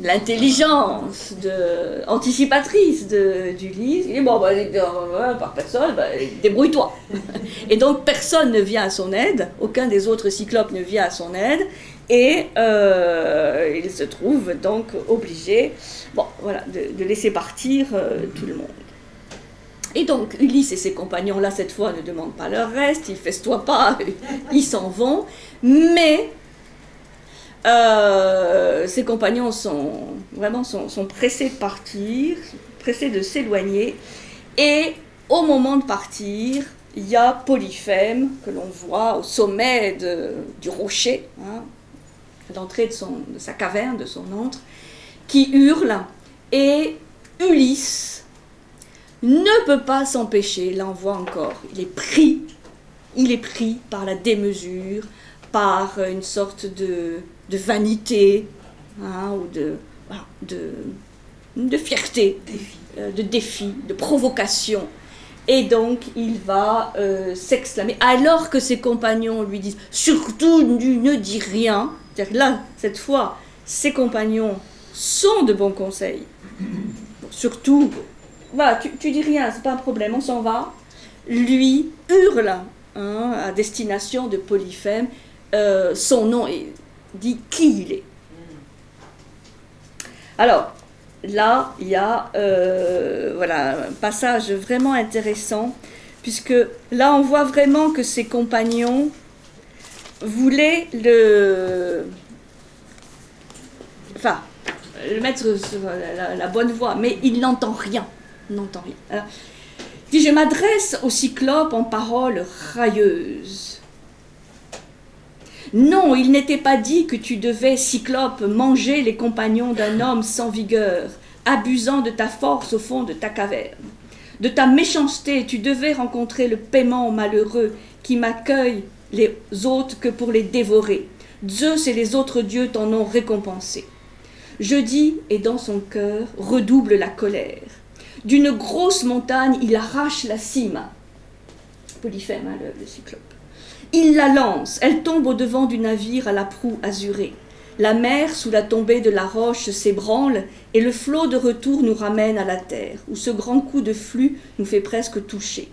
l'intelligence anticipatrice d'Ulysse. Il dit « Bon, par personne, débrouille-toi !» Et donc personne ne vient à son aide, aucun des autres cyclopes ne vient à son aide, et il se trouve donc obligé de laisser partir tout le monde. Et donc Ulysse et ses compagnons, là cette fois, ne demandent pas leur reste, ils festoient pas, ils s'en vont, mais ses compagnons sont pressés de partir, pressés de s'éloigner, et au moment de partir, il y a Polyphème, que l'on voit au sommet du rocher, à l'entrée de sa caverne, de son antre, qui hurle, et Ulysse ne peut pas s'empêcher, là on voit encore, il est pris par la démesure, par une sorte de vanité, ou de fierté, de défi, de provocation. Et donc il va s'exclamer, alors que ses compagnons lui disent « Surtout ne dis rien », c'est-à-dire là, cette fois, ses compagnons sont de bons conseils. Surtout, voilà, tu dis rien, c'est pas un problème, on s'en va. Lui hurle à destination de Polyphème son nom et dit qui il est. Alors, là, il y a un passage vraiment intéressant, puisque là, on voit vraiment que ses compagnons voulaient le mettre sur la bonne voie, mais il n'entend rien. Alors, il dit, je m'adresse au cyclope en paroles railleuses. Non, il n'était pas dit que tu devais, cyclope, manger les compagnons d'un homme sans vigueur, abusant de ta force au fond de ta caverne. De ta méchanceté, tu devais rencontrer le paiement malheureux qui m'accueille les autres que pour les dévorer. Zeus et les autres dieux t'en ont récompensé. Je dis, et dans son cœur redouble la colère. D'une grosse montagne, il arrache la cime. Polyphème, le cyclope. Il la lance, elle tombe au-devant du navire à la proue azurée. La mer, sous la tombée de la roche, s'ébranle et le flot de retour nous ramène à la terre, où ce grand coup de flux nous fait presque toucher.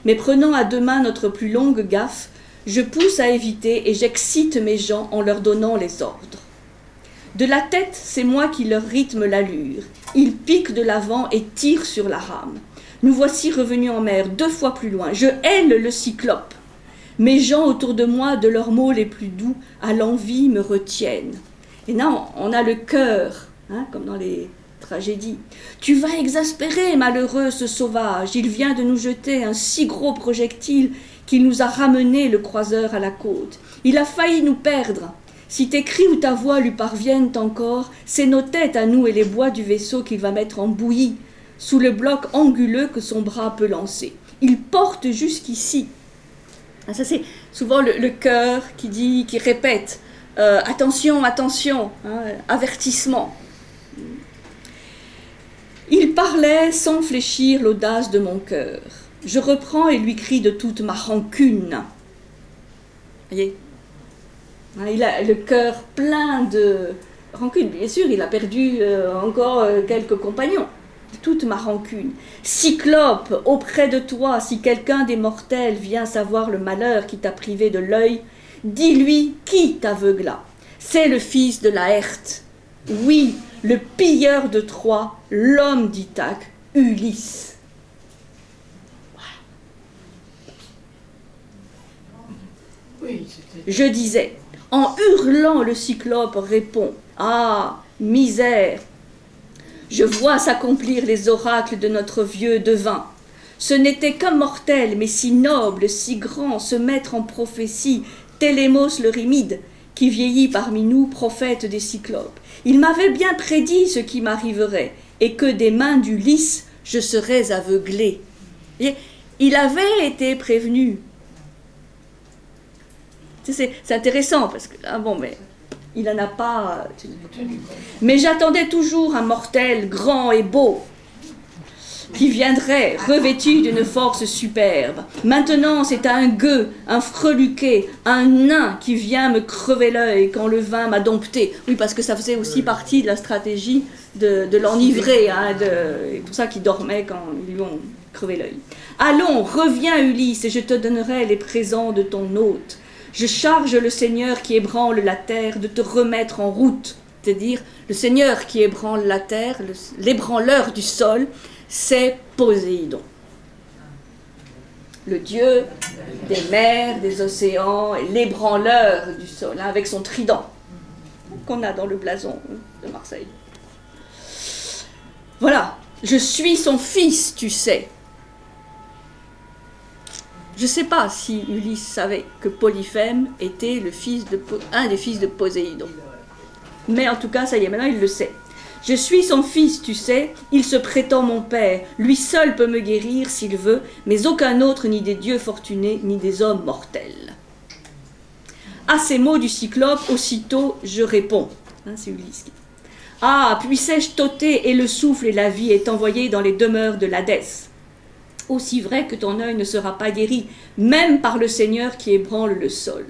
Mais prenant à deux mains notre plus longue gaffe, je pousse à éviter et j'excite mes gens en leur donnant les ordres. De la tête, c'est moi qui leur rythme l'allure. Ils piquent de l'avant et tirent sur la rame. Nous voici revenus en mer 2 fois plus loin. Je hèle le cyclope. Mes gens autour de moi, de leurs mots les plus doux, à l'envie me retiennent. Et là, on a le cœur, comme dans les tragédies. Tu vas exaspérer, malheureux, ce sauvage. Il vient de nous jeter un si gros projectile qu'il nous a ramené le croiseur à la côte. Il a failli nous perdre. Si tes cris ou ta voix lui parviennent encore, c'est nos têtes à nous et les bois du vaisseau qu'il va mettre en bouillie, sous le bloc anguleux que son bras peut lancer. Il porte jusqu'ici. Ça, c'est souvent le cœur qui répète attention, attention, avertissement. Il parlait sans fléchir l'audace de mon cœur. Je reprends et lui crie de toute ma rancune. Voyez, il a le cœur plein de rancune. Bien sûr, il a perdu encore quelques compagnons. Toute ma rancune. Cyclope, auprès de toi, si quelqu'un des mortels vient savoir le malheur qui t'a privé de l'œil, dis-lui qui t'aveugla. C'est le fils de Laerte. Oui, le pilleur de Troie, l'homme d'Ithaque, Ulysse. Oui, Je disais, en hurlant, le cyclope répond, ah, misère, je vois s'accomplir les oracles de notre vieux devin. Ce n'était qu'un mortel, mais si noble, si grand, se mettre en prophétie, Télémos le Rimide, qui vieillit parmi nous, prophète des cyclopes. Il m'avait bien prédit ce qui m'arriverait, et que des mains d'Ulysse, je serais aveuglé. Et il avait été prévenu. C'est intéressant, parce que, mais il n'en a pas. Mais j'attendais toujours un mortel grand et beau qui viendrait revêtu d'une force superbe. Maintenant, c'est un gueux, un freluquet, un nain qui vient me crever l'œil quand le vin m'a dompté. Oui, parce que ça faisait aussi partie de la stratégie de l'enivrer. C'est pour ça qu'il dormait quand ils lui ont crevé l'œil. Allons, reviens Ulysse, et je te donnerai les présents de ton hôte. Je charge le Seigneur qui ébranle la terre de te remettre en route. C'est-à-dire, le Seigneur qui ébranle la terre, l'ébranleur du sol, c'est Poséidon. Le dieu des mers, des océans, et l'ébranleur du sol, avec son trident, qu'on a dans le blason de Marseille. Voilà, je suis son fils, tu sais. Je ne sais pas si Ulysse savait que Polyphème était un des fils de Poséidon. Mais en tout cas, ça y est, maintenant il le sait. Je suis son fils, tu sais, il se prétend mon père. Lui seul peut me guérir s'il veut, mais aucun autre, ni des dieux fortunés, ni des hommes mortels. À ces mots du cyclope, aussitôt je réponds. C'est Ulysse. Ah, puissais-je t'ôter et le souffle et la vie est envoyé dans les demeures de l'Hadès. Aussi vrai que ton œil ne sera pas guéri, même par le Seigneur qui ébranle le sol.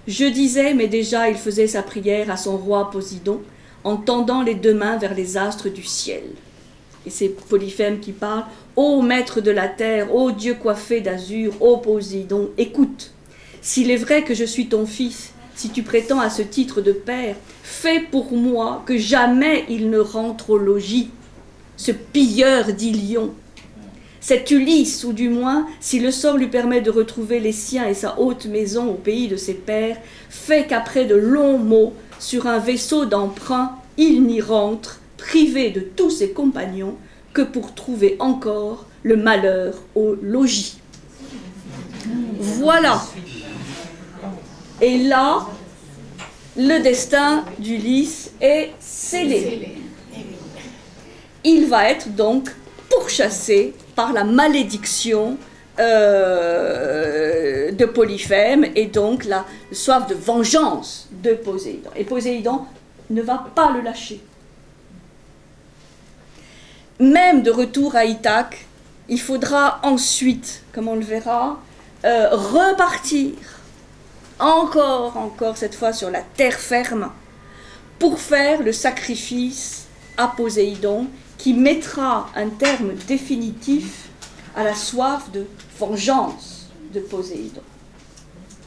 Je disais, mais déjà il faisait sa prière à son roi Poséidon, en tendant les deux mains vers les astres du ciel. Et c'est Polyphème qui parle. Ô maître de la terre, ô Dieu coiffé d'azur, ô Poséidon, écoute. S'il est vrai que je suis ton fils, si tu prétends à ce titre de père, fais pour moi que jamais il ne rentre au logis, ce pilleur d'Ilion. Cet Ulysse, ou du moins, si le sort lui permet de retrouver les siens et sa haute maison au pays de ses pères, fait qu'après de longs mots, sur un vaisseau d'emprunt, il n'y rentre, privé de tous ses compagnons, que pour trouver encore le malheur au logis. Voilà. Et là, le destin d'Ulysse est scellé. Il va être donc pourchassé par la malédiction de Polyphème et donc la soif de vengeance de Poséidon. Et Poséidon ne va pas le lâcher. Même de retour à Ithaque, il faudra ensuite, comme on le verra, repartir encore cette fois sur la terre ferme, pour faire le sacrifice à Poséidon, qui mettra un terme définitif à la soif de vengeance de Poséidon.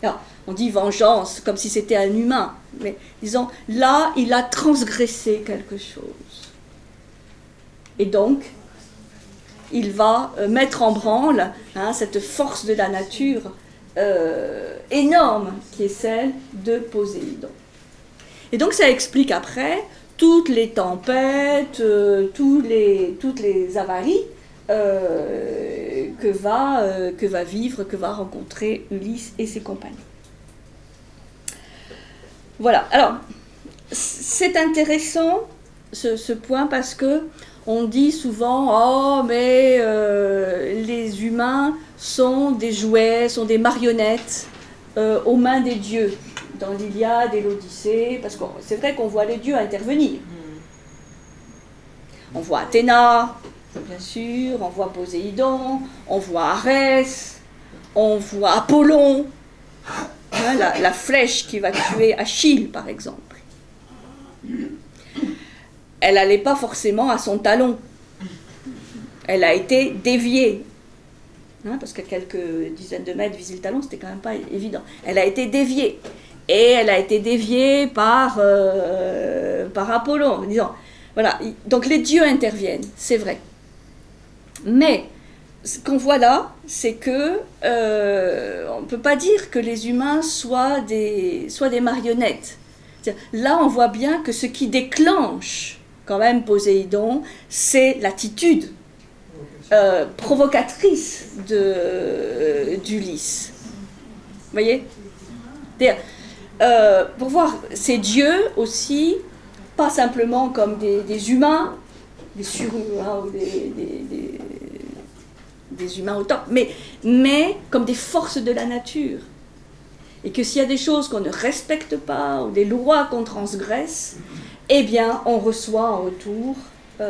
Alors, on dit vengeance comme si c'était un humain, mais disons, là, il a transgressé quelque chose. Et donc, il va mettre en branle cette force de la nature énorme qui est celle de Poséidon. Et donc, ça explique après toutes les tempêtes, toutes les avaries que va vivre, que va rencontrer Ulysse et ses compagnons. Voilà, alors, c'est intéressant ce point parce que on dit souvent « Oh, mais les humains sont des jouets, sont des marionnettes aux mains des dieux » dans l'Iliade et l'Odyssée, parce que c'est vrai qu'on voit les dieux intervenir. On voit Athéna, bien sûr, on voit Poséidon, on voit Arès, on voit Apollon, la flèche qui va tuer Achille, par exemple. Elle n'allait pas forcément à son talon. Elle a été déviée. Parce qu'à quelques dizaines de mètres, viser le talon, c'était quand même pas évident. Elle a été déviée. Et elle a été déviée par Apollon. Disons, voilà. Donc les dieux interviennent, c'est vrai. Mais ce qu'on voit là, c'est que on ne peut pas dire que les humains soient des marionnettes. Là, on voit bien que ce qui déclenche quand même Poséidon, c'est l'attitude provocatrice d'Ulysse. Vous voyez ? Pour voir ces dieux aussi, pas simplement comme des humains, des surhumains ou des humains autant, mais comme des forces de la nature. Et que s'il y a des choses qu'on ne respecte pas, ou des lois qu'on transgresse, eh bien, on reçoit en retour la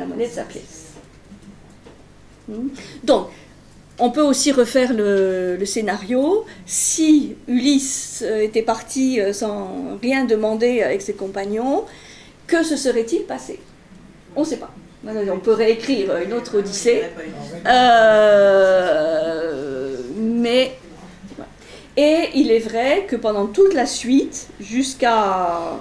monnaie de sa pièce. Donc, on peut aussi refaire le scénario. Si Ulysse était parti sans rien demander avec ses compagnons, que se serait-il passé ? On ne sait pas. On peut réécrire une autre Odyssée. Mais... Et il est vrai que pendant toute la suite, jusqu'à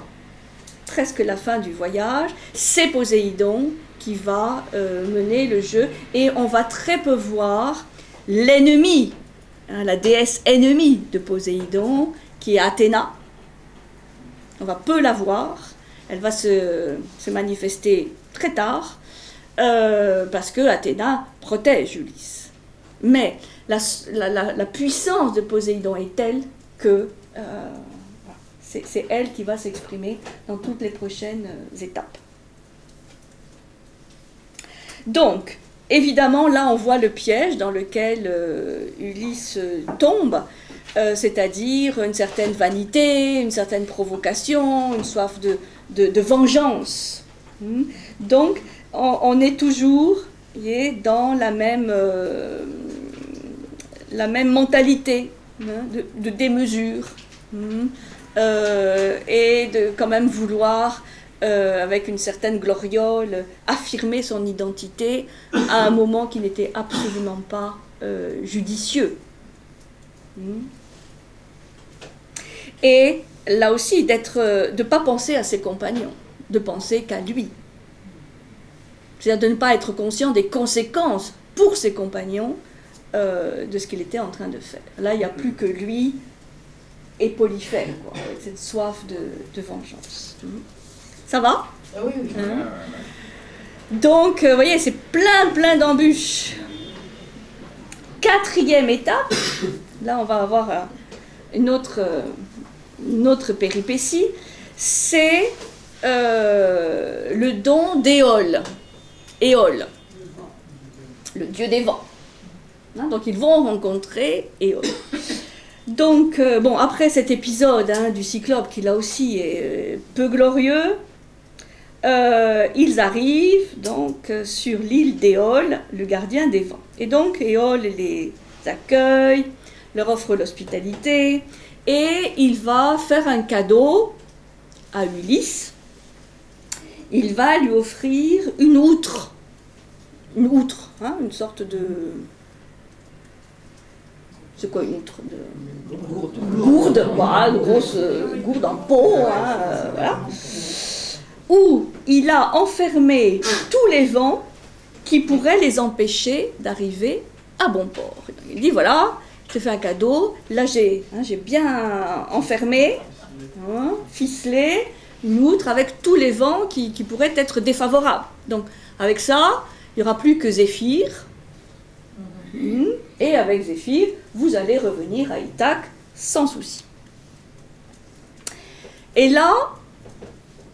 presque la fin du voyage, c'est Poséidon qui va mener le jeu. Et on va très peu voir l'ennemi, la déesse ennemie de Poséidon, qui est Athéna. On va peu la voir. Elle va se manifester très tard, parce que Athéna protège Ulysse. Mais la puissance de Poséidon est telle que c'est elle qui va s'exprimer dans toutes les prochaines étapes. Donc, évidemment, là, on voit le piège dans lequel Ulysse tombe, c'est-à-dire une certaine vanité, une certaine provocation, une soif de vengeance. Donc, on est toujours dans la même mentalité de démesure et de quand même vouloir, avec une certaine gloriole, affirmer son identité à un moment qui n'était absolument pas judicieux. Et là aussi, de ne pas penser à ses compagnons, de penser qu'à lui. C'est-à-dire de ne pas être conscient des conséquences pour ses compagnons de ce qu'il était en train de faire. Là, il n'y a plus que lui et Polyphème, avec cette soif de vengeance. Ça va ? Ah oui, oui. Donc, vous voyez, c'est plein d'embûches. 4e étape, là on va avoir une autre péripétie, c'est le don d'Éole. Éole, le dieu des vents. Donc ils vont rencontrer Éole. Donc, après cet épisode du Cyclope, qui là aussi est peu glorieux, ils arrivent donc sur l'île d'Éole, le gardien des vents. Et donc Éole les accueille, leur offre l'hospitalité, et il va faire un cadeau à Ulysse. Il va lui offrir une outre, hein, une sorte de... C'est quoi une outre de... Gourde, voilà, une grosse gourde en peau, hein, voilà, où il a enfermé tous les vents qui pourraient les empêcher d'arriver à bon port. Il dit, voilà, je te fais un cadeau, là j'ai bien enfermé, hein, ficelé, une outre avec tous les vents qui pourraient être défavorables. Donc avec ça, il n'y aura plus que Zéphyr, et avec Zéphyr, vous allez revenir à Ithaque sans souci. Et là,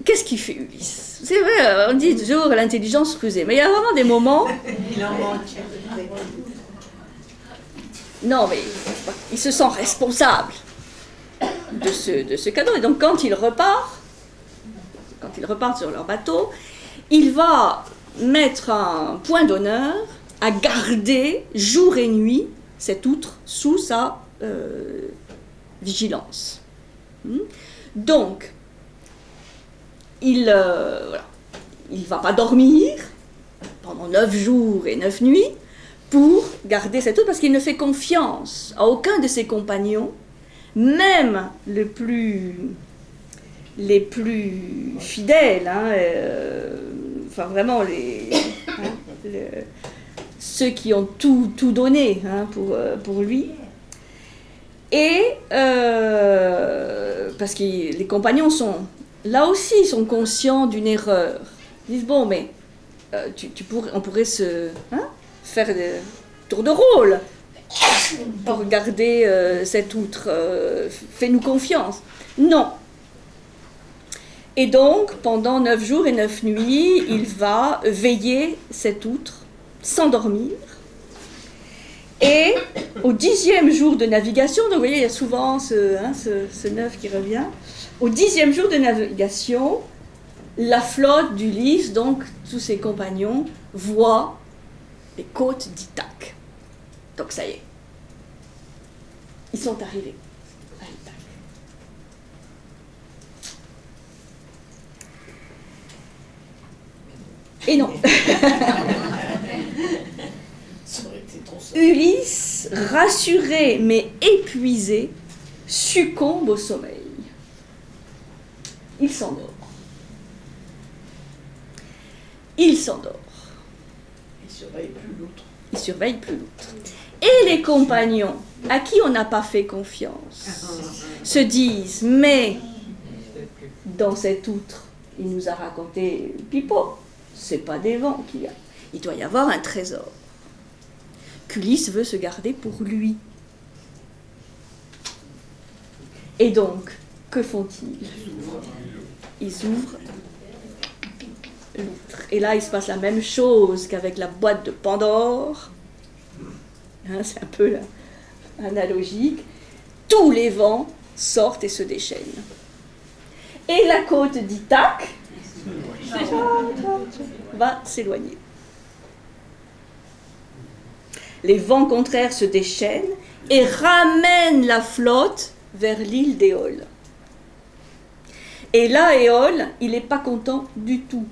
qu'est-ce qu'il fait Ulysse? C'est vrai, on dit toujours l'intelligence rusée, mais il y a vraiment des moments... Il en manque. Non, mais il se sent responsable de ce cadeau. Et donc quand il repart sur leur bateau, il va mettre un point d'honneur à garder jour et nuit cette outre sous sa vigilance. Donc, il ne va pas dormir pendant 9 jours et 9 nuits pour garder cette outre, parce qu'il ne fait confiance à aucun de ses compagnons, même les plus fidèles, hein, enfin vraiment ceux qui ont tout donné, hein, pour lui. Et parce que les compagnons là aussi sont conscients d'une erreur. Ils disent, bon, mais on pourrait faire des tours de rôle pour garder cette outre. Fais-nous confiance. Non. Et donc, pendant 9 jours et 9 nuits, il va veiller cette outre, sans dormir. Et au 10e jour de navigation, donc vous voyez, il y a souvent ce 9 qui revient, au 10e jour de navigation, la flotte d'Ulysse, donc tous ses compagnons, voient les côtes d'Ithaque. Donc ça y est, ils sont arrivés à Ithaque. Et non. Ulysse, rassuré mais épuisé, succombe au sommeil. Il s'endort. Il surveille plus l'autre. Et les compagnons, à qui on n'a pas fait confiance, se disent, mais dans cette outre, il nous a raconté Pipeau, c'est pas des vents qu'il y a. Il doit y avoir un trésor qu'Ulysse veut se garder pour lui. Et donc, que font-ils? Ils ouvrent l'outre. Et là, il se passe la même chose qu'avec la boîte de Pandore. Hein, c'est un peu analogique. Tous les vents sortent et se déchaînent. Et la côte d'Ithaque va s'éloigner. Les vents contraires se déchaînent et ramènent la flotte vers l'île d'Éole. Et là, Éole, il n'est pas content du tout.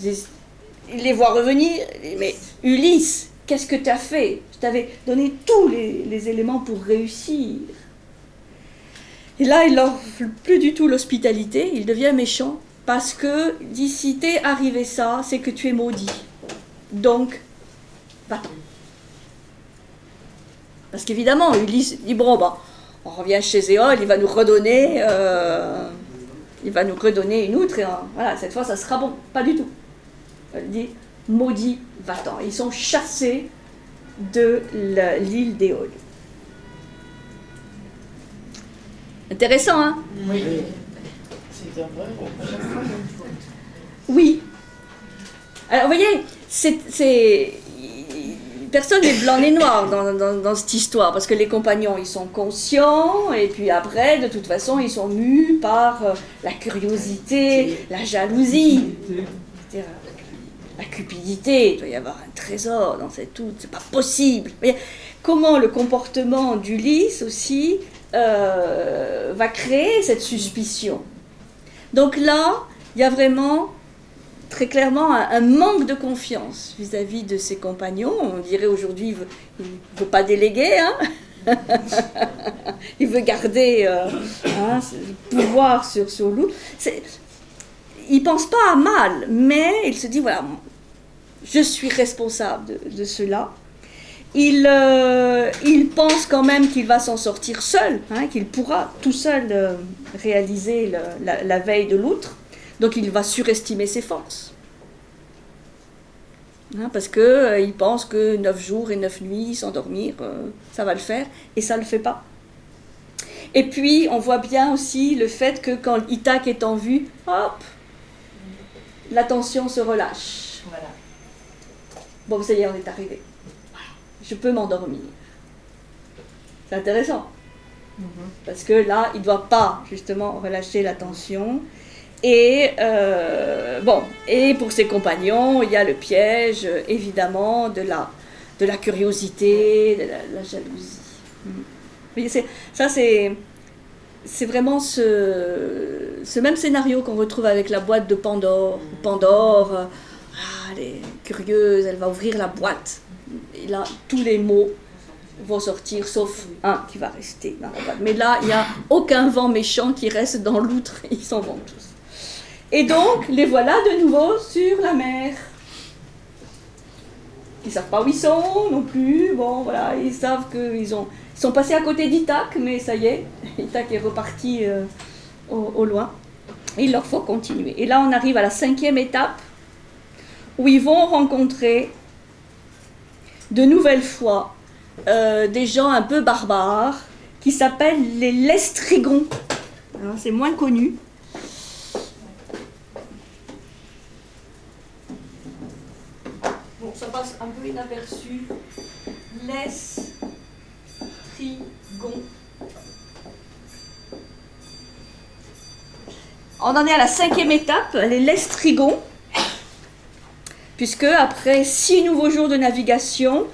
Il les voit revenir, mais Ulysse, qu'est-ce que tu as fait? Je t'avais donné tous les éléments pour réussir. Et là, il n'offre plus du tout l'hospitalité, il devient méchant, parce que d'ici t'est arrivé ça, c'est que tu es maudit. Donc, va-t'en. Parce qu'évidemment, Ulysse dit, bon, on revient chez Éole, il va nous redonner une outre, et voilà, cette fois, ça sera bon. Pas du tout. Il dit, maudit, va-t'en. Ils sont chassés de l'île d'Éole. Intéressant, hein? Oui. C'est un vrai rôle. Oui. Alors, vous voyez, personne n'est blanc et noir dans cette histoire, parce que les compagnons, ils sont conscients, et puis après, de toute façon, ils sont mus par la curiosité, la jalousie, la cupidité. Il doit y avoir un trésor dans cette outre, c'est pas possible. Vous voyez, comment le comportement d'Ulysse aussi va créer cette suspicion. Donc là, il y a vraiment très clairement un manque de confiance vis-à-vis de ses compagnons. On dirait aujourd'hui il ne veut pas déléguer, hein. Il veut garder le pouvoir sur l'autre. Il ne pense pas à mal, mais il se dit, voilà, je suis responsable de cela. Il pense quand même qu'il va s'en sortir seul, hein, qu'il pourra tout seul réaliser la veille de l'autre. Donc il va surestimer ses forces. Hein, parce qu'il pense que 9 jours et 9 nuits sans dormir, ça va le faire, et ça ne le fait pas. Et puis on voit bien aussi le fait que quand Ithaque est en vue, hop, la tension se relâche. Voilà. Bon, ça y est, on est arrivé. Je peux m'endormir. C'est intéressant. Parce que là, il ne doit pas, justement, relâcher la tension. Et, et pour ses compagnons, il y a le piège, évidemment, de la curiosité, de la jalousie. Vous voyez, c'est vraiment ce même scénario qu'on retrouve avec la boîte de Pandore. Pandore, elle est curieuse, elle va ouvrir la boîte. Et là, tous les mots vont sortir, sauf un qui va rester dans la boîte. Mais là, il n'y a aucun vent méchant qui reste dans l'outre, ils s'en vont tous. Et donc, les voilà de nouveau sur la mer. Ils ne savent pas où ils sont non plus. Bon, voilà, ils savent qu'ils sont passés à côté d'Ithaque, mais ça y est, Ithaque est reparti au loin. Il leur faut continuer. Et là, on arrive à la 5e étape, où ils vont rencontrer de nouvelles fois des gens un peu barbares qui s'appellent les Lestrygons. Alors, c'est moins connu. Bon, ça passe un peu inaperçu. Lestrygons. On en est à la 5e étape, les Lestrygons. Puisque après 6 nouveaux jours de navigation,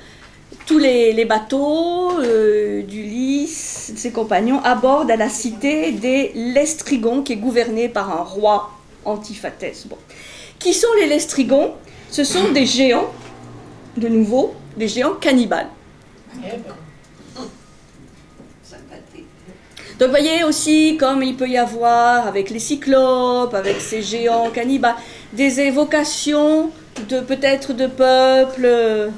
tous les bateaux d'Ulysse, ses compagnons, abordent à la cité des Lestrygons, qui est gouvernée par un roi, Antiphatès. Bon. Qui sont les Lestrygons? Ce sont des géants, de nouveau, des géants cannibales. Donc vous voyez aussi, comme il peut y avoir avec les cyclopes, avec ces géants cannibales, des évocations peut-être de peuples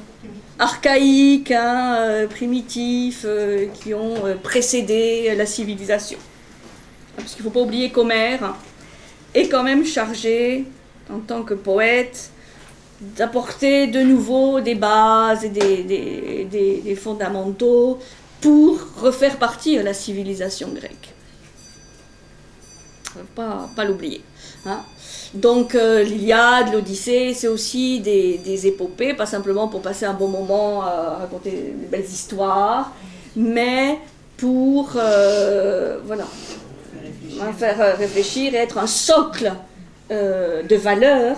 archaïques, primitifs, qui ont précédé la civilisation. Parce qu'il ne faut pas oublier qu'Homère est quand même chargé, en tant que poète, d'apporter de nouveau des bases et des fondamentaux pour refaire partir la civilisation grecque. Il ne faut pas l'oublier. Hein. Donc l'Iliade, l'Odyssée, c'est aussi des épopées, pas simplement pour passer un bon moment à raconter de belles histoires, mais pour faire réfléchir et être un socle de valeurs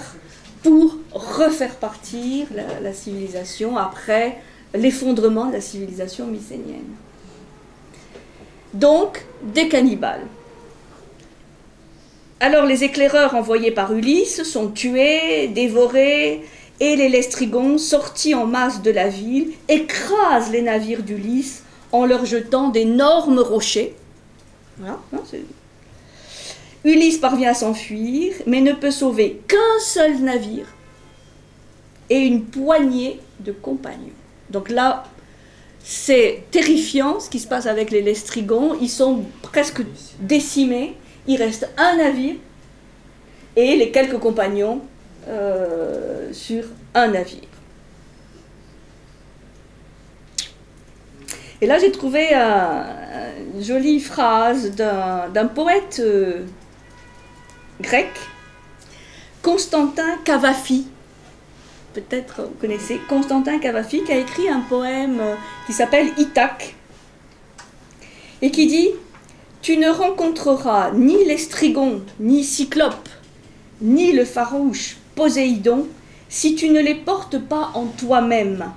pour refaire partir la civilisation après l'effondrement de la civilisation mycénienne. Donc, des cannibales. Alors les éclaireurs envoyés par Ulysse sont tués, dévorés, et les Lestrygons, sortis en masse de la ville, écrasent les navires d'Ulysse en leur jetant d'énormes rochers. Voilà, Ulysse parvient à s'enfuir, mais ne peut sauver qu'un seul navire et une poignée de compagnons. Donc là, c'est terrifiant ce qui se passe avec les Lestrygons. Ils sont presque décimés. Il reste un navire et les quelques compagnons sur un navire. Et là, j'ai trouvé une jolie phrase d'un poète grec, Constantin Cavafy. Peut-être vous connaissez Constantin Cavafy, qui a écrit un poème qui s'appelle Ithaque et qui dit: tu ne rencontreras ni Lestrygons, ni Cyclopes, ni le farouche Poséidon, si tu ne les portes pas en toi-même,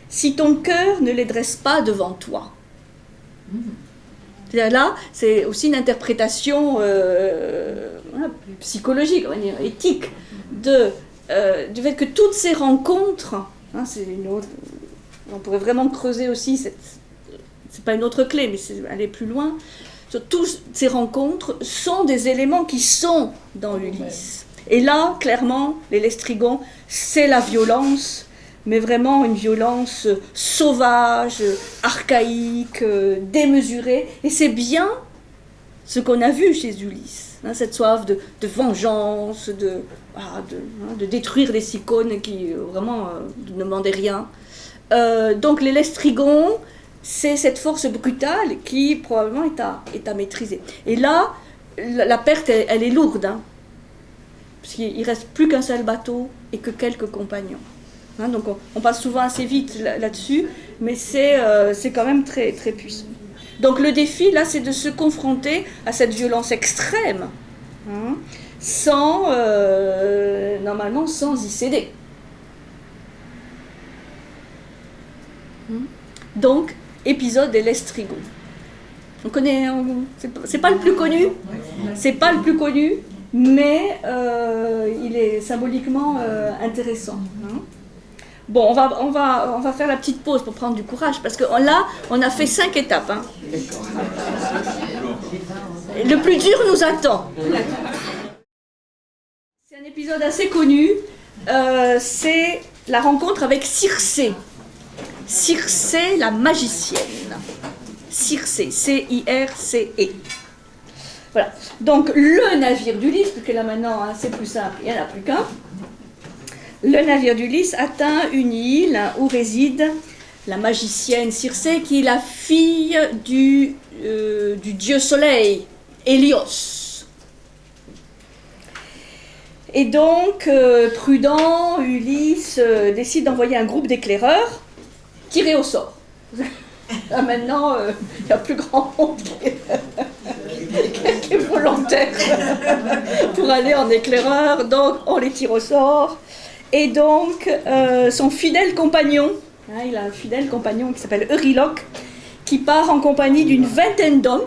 si ton cœur ne les dresse pas devant toi. Là, c'est aussi une interprétation psychologique, on va dire, éthique, du fait que toutes ces rencontres, on pourrait vraiment creuser aussi, c'est pas une autre clé, mais c'est aller plus loin, toutes ces rencontres sont des éléments qui sont dans Ulysse. Et là, clairement, les Lestrygons, c'est la violence, mais vraiment une violence sauvage, archaïque, démesurée. Et c'est bien ce qu'on a vu chez Ulysse, cette soif de vengeance, de détruire les Cicones qui vraiment ne demandaient rien. Donc les Lestrygons, c'est cette force brutale qui probablement est à maîtriser. Et là, la perte, elle est lourde, parce qu'il ne reste plus qu'un seul bateau et que quelques compagnons. Donc on passe souvent assez vite là-dessus, mais c'est quand même très, très puissant. Donc le défi, là, c'est de se confronter à cette violence extrême, normalement sans y céder. Donc, épisode des Lestrygons. On connaît, c'est pas le plus connu, mais il est symboliquement intéressant. Bon, on va faire la petite pause pour prendre du courage, parce que là, on a fait 5 étapes. Le plus dur nous attend. C'est un épisode assez connu, c'est la rencontre avec Circé. Circé, la magicienne. Circé, C-I-R-C-E. Voilà. Donc, le navire d'Ulysse, parce que là maintenant, c'est plus simple, il n'y en a plus qu'un. Le navire d'Ulysse atteint une île où réside la magicienne Circé, qui est la fille du dieu soleil, Hélios. Et donc, prudent, Ulysse décide d'envoyer un groupe d'éclaireurs tirés au sort. Là, maintenant, il n'y a plus grand monde qui est volontaire pour aller en éclaireur, donc on les tire au sort. Et donc, son fidèle compagnon, il a un fidèle compagnon qui s'appelle Euryloque, qui part en compagnie d'une vingtaine d'hommes.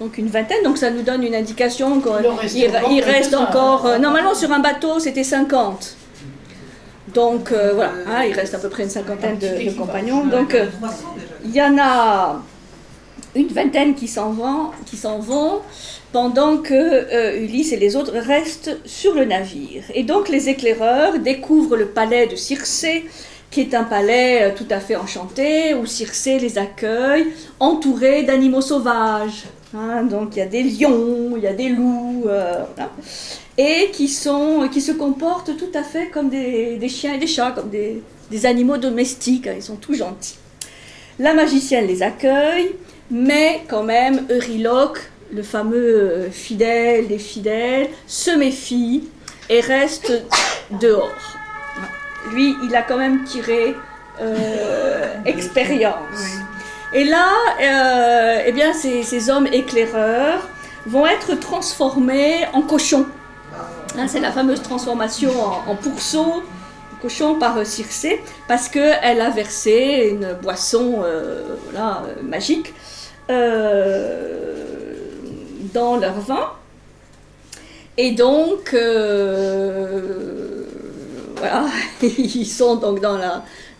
Donc une vingtaine, donc ça nous donne une indication qu'il reste encore... normalement, sur un bateau, c'était 50. Donc voilà, il reste à peu près une cinquantaine de compagnons. Donc il y en a une vingtaine qui s'en vont pendant que Ulysse et les autres restent sur le navire. Et donc les éclaireurs découvrent le palais de Circé, qui est un palais tout à fait enchanté, où Circé les accueille, entourés d'animaux sauvages. Donc il y a des lions, il y a des loups, et qui se comportent tout à fait comme des chiens et des chats, comme des animaux domestiques, ils sont tout gentils. La magicienne les accueille, mais quand même Euryloque, le fameux fidèle des fidèles, se méfie et reste dehors. Lui, il a quand même tiré expérience. Et là, eh bien, ces hommes éclaireurs vont être transformés en cochons. C'est la fameuse transformation en pourceau, cochon par Circé, parce qu'elle a versé une boisson magique dans leur vin. Et donc, voilà, ils sont donc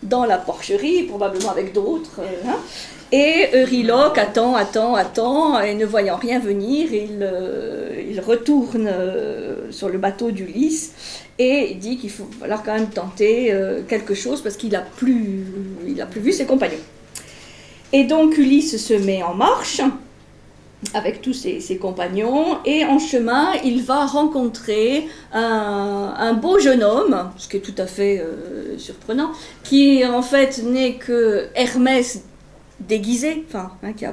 dans la porcherie, probablement avec d'autres. Et Euryloque attend, et ne voyant rien venir, il retourne sur le bateau d'Ulysse et dit qu'il faut falloir quand même tenter quelque chose parce qu'il a plus vu ses compagnons. Et donc Ulysse se met en marche avec tous ses compagnons, et en chemin, il va rencontrer un beau jeune homme, ce qui est tout à fait surprenant, qui en fait n'est que Hermès déguisé, qui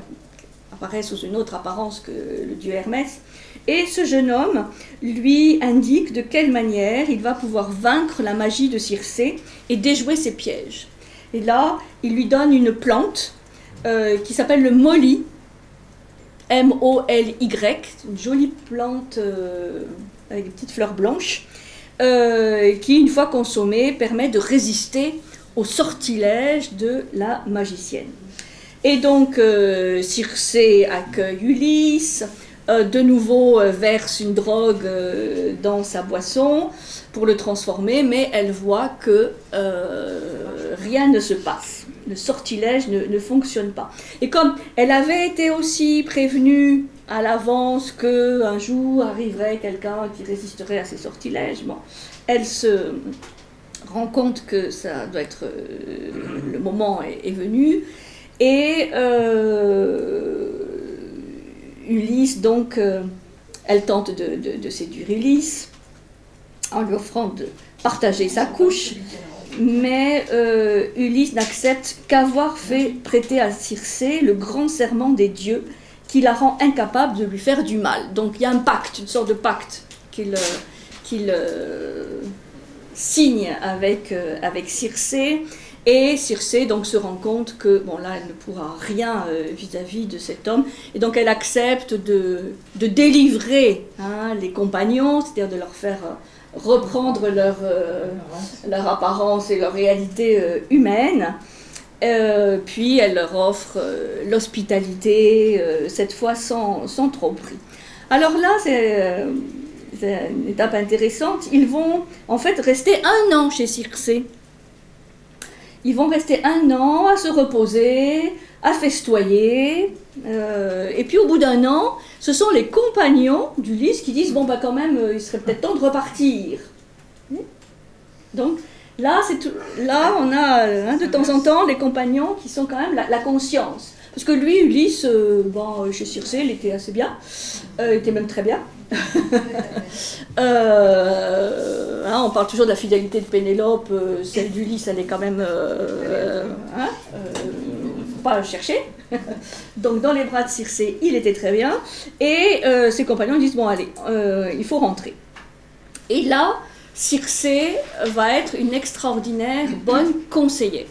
apparaît sous une autre apparence que le dieu Hermès. Et ce jeune homme lui indique de quelle manière il va pouvoir vaincre la magie de Circé et déjouer ses pièges. Et là, il lui donne une plante qui s'appelle le Moly, M-O-L-Y, une jolie plante avec des petites fleurs blanches, qui, une fois consommée, permet de résister au sortilège de la magicienne. Et donc Circé accueille Ulysse, de nouveau verse une drogue dans sa boisson pour le transformer, mais elle voit que rien ne se passe. Le sortilège ne fonctionne pas. Et comme elle avait été aussi prévenue à l'avance qu'un jour arriverait quelqu'un qui résisterait à ces sortilèges, bon, elle se rend compte que ça doit être le moment est venu, et Ulysse, donc, elle tente de séduire Ulysse en lui offrant de partager sa couche, mais Ulysse n'accepte qu'avoir fait prêter à Circé le grand serment des dieux qui la rend incapable de lui faire du mal. Donc il y a un pacte, une sorte de pacte qu'il signe avec Circé, et Circé donc se rend compte que bon là elle ne pourra rien vis-à-vis de cet homme, et donc elle accepte de délivrer les compagnons, c'est-à-dire de leur faire reprendre leur apparence et leur réalité humaine. Puis elle leur offre l'hospitalité, cette fois sans tromperie. Alors là, c'est une étape intéressante. Ils vont en fait rester 1 an chez Circé. Ils vont rester 1 an à se reposer, à festoyer. Et puis au bout d'1 an, ce sont les compagnons d'Ulysse qui disent « Bon, bah quand même, il serait peut-être temps de repartir. » Donc, là, on a de temps en temps les compagnons qui sont quand même la conscience. Parce que lui, Ulysse, chez Circé, il était assez bien. Il était même très bien. On parle toujours de la fidélité de Pénélope. Celle d'Ulysse, elle est quand même... faut pas chercher. Donc, dans les bras de Circé, il était très bien. Et ses compagnons disent, bon, allez, il faut rentrer. Et là, Circé va être une extraordinaire bonne conseillère.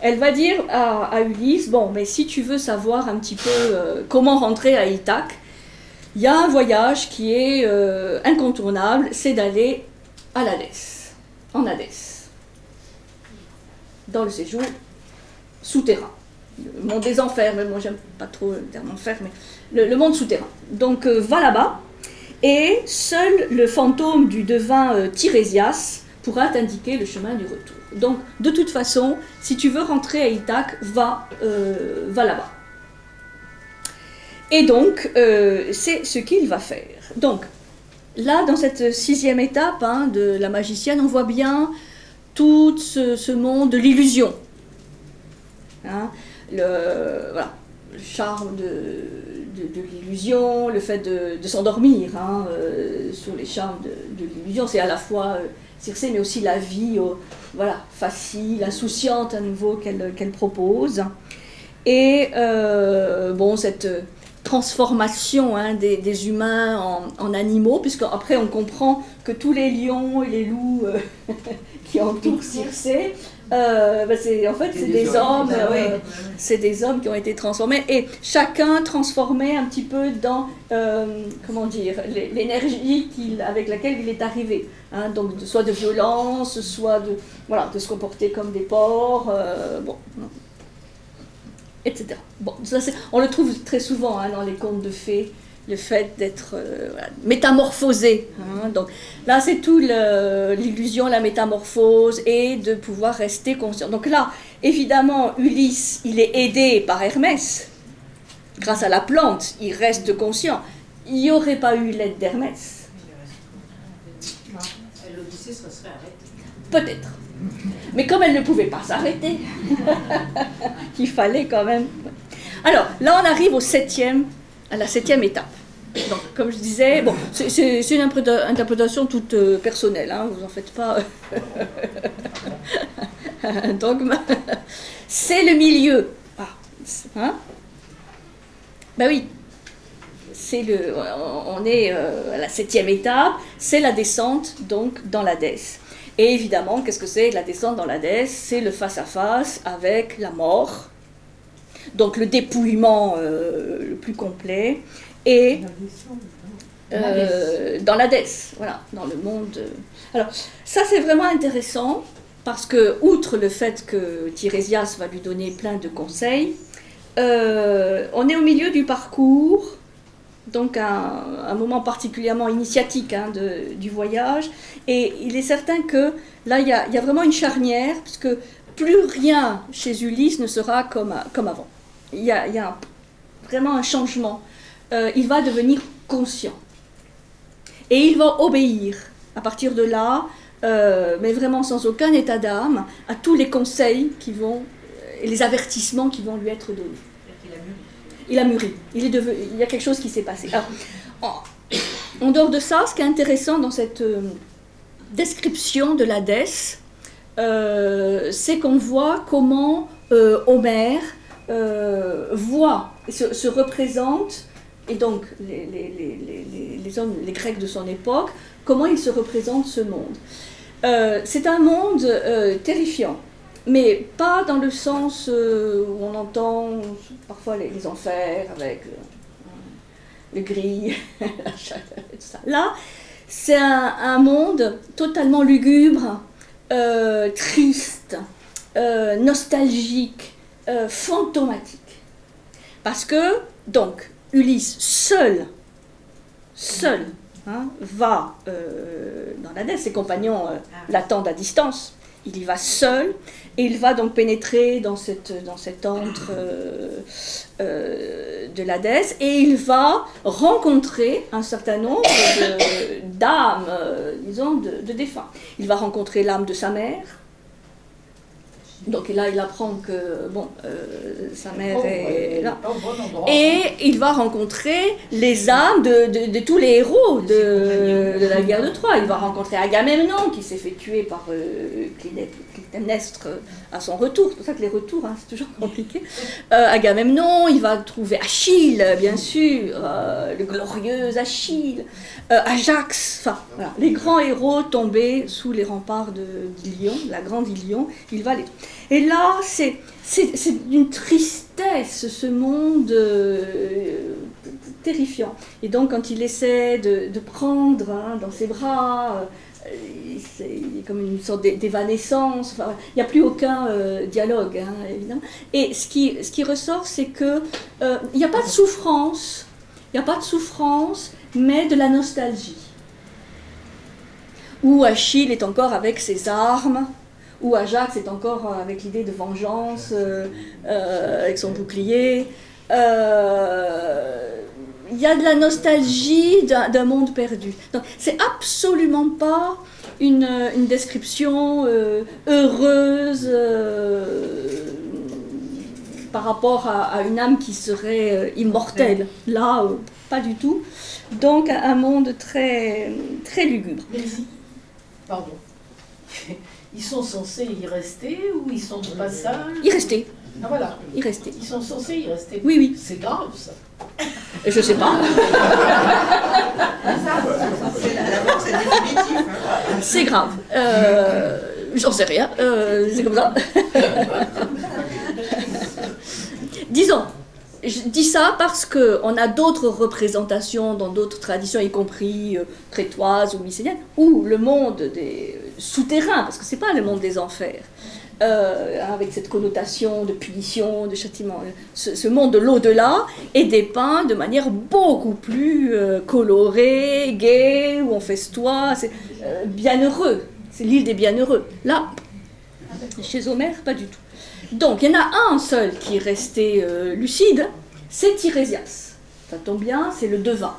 Elle va dire à Ulysse, bon, mais si tu veux savoir un petit peu comment rentrer à Ithaque, il y a un voyage qui est incontournable, c'est d'aller à l'Hadès, en Hadès, dans le séjour souterrain. Le monde des enfers, mais moi j'aime pas trop le terme enfer, mais le monde souterrain. Donc va là-bas, et seul le fantôme du devin Tirésias pourra t'indiquer le chemin du retour. Donc, de toute façon, si tu veux rentrer à Ithaque, va là-bas. Et donc, c'est ce qu'il va faire. Donc, là, dans cette 6e étape de la magicienne, on voit bien tout ce monde de l'illusion. Le charme de l'illusion, le fait de s'endormir sur les charmes de l'illusion, c'est à la fois Circé, mais aussi la vie facile, insouciante à nouveau qu'elle propose. Et cette transformation des humains en animaux, puisqu'après on comprend que tous les lions et les loups qui entourent Circé, c'est des hommes, c'est des hommes qui ont été transformés, et chacun transformé un petit peu dans l'énergie avec laquelle il est arrivé, donc soit de violence, soit de se comporter comme des porcs, etc. Bon, ça on le trouve très souvent dans les contes de fées, le fait d'être métamorphosé. Donc là, c'est tout l'illusion, la métamorphose, et de pouvoir rester conscient. Donc là, évidemment, Ulysse, il est aidé par Hermès. Grâce à la plante, il reste conscient. Il n'y aurait pas eu l'aide d'Hermès. L'Odyssée se serait arrêtée. Peut-être. Mais comme elle ne pouvait pas s'arrêter, il fallait quand même... Alors, là, on arrive à la 7e étape. Donc, comme je disais, c'est une interprétation toute personnelle, vous en faites pas un dogme. C'est le milieu. Ben oui, on est à la 7e étape, c'est la descente donc dans l'Hadès. Et évidemment, qu'est-ce que c'est la descente dans l'Hadès? C'est le face-à-face avec la mort, donc le dépouillement le plus complet, et dans l'Hadès, dans le monde. Alors, ça c'est vraiment intéressant, parce que, outre le fait que Tirésias va lui donner plein de conseils, on est au milieu du parcours, donc un moment particulièrement initiatique du voyage, et il est certain que là, il y a vraiment une charnière, puisque plus rien chez Ulysse ne sera comme avant. Il y a vraiment un changement. Il va devenir conscient. Et il va obéir, à partir de là, mais vraiment sans aucun état d'âme, à tous les conseils et les avertissements qui vont lui être donnés. Il a mûri. Il y a quelque chose qui s'est passé. Alors, en dehors de ça, ce qui est intéressant dans cette description de l'Hadès, c'est qu'on voit comment Homère se représente, et donc les hommes, les Grecs de son époque, comment ils se représentent ce monde. C'est un monde terrifiant, mais pas dans le sens où on entend parfois les enfers avec le gris, la chaleur et tout ça. Là, c'est un monde totalement lugubre, triste, nostalgique, fantomatique. Parce que, donc, Ulysse seul, va dans l'Hadès, ses compagnons l'attendent à distance. Il y va seul, et il va donc pénétrer dans cet antre de l'Hadès, et il va rencontrer un certain nombre d'âmes, disons, de défunts. Il va rencontrer l'âme de sa mère. Donc là, il apprend que sa mère est là. Et il va rencontrer les âmes de tous les héros de la guerre de Troie. Il va rencontrer Agamemnon, qui s'est fait tuer par Clytemnestre à son retour. C'est pour ça que les retours, c'est toujours compliqué. Agamemnon, il va trouver Achille, bien sûr, le glorieux Achille, Ajax, enfin, voilà, les grands héros tombés sous les remparts d'Ilion, la grande Ilion. Il va les... Et là, c'est d'une tristesse, ce monde terrifiant. Et donc, quand il essaie de prendre dans ses bras, c'est comme une sorte d'évanescence. Enfin, il n'y a plus aucun dialogue, évidemment. Et ce qui ressort, c'est que il n'y a pas de souffrance. Il n'y a pas de souffrance, mais de la nostalgie. Où Achille est encore avec ses armes, où Ajax est encore avec l'idée de vengeance, avec son bouclier. Il y a de la nostalgie d'un monde perdu. Donc, c'est absolument pas une description heureuse par rapport à une âme qui serait immortelle. Là, pas du tout. Donc, un monde très, très lugubre. Pardon. Ils sont censés y rester ou ils sont de passage? Y rester. Ah voilà. Y rester. Ils sont censés y rester. Oui, oui. C'est grave ça. Je sais pas. C'est définitif. C'est grave. J'en sais rien. C'est comme ça. Disons, je dis ça parce qu'on a d'autres représentations dans d'autres traditions, y compris crétoises ou mycéniennes, où le monde des souterrains, parce que c'est pas le monde des enfers, avec cette connotation de punition, de châtiment, ce monde de l'au-delà est dépeint de manière beaucoup plus colorée, gaie, où on festoie, c'est bienheureux, c'est l'île des bienheureux. Là, chez Homère, pas du tout. Donc, il y en a un seul qui est resté lucide, c'est Tirésias. Ça tombe bien, c'est le devin.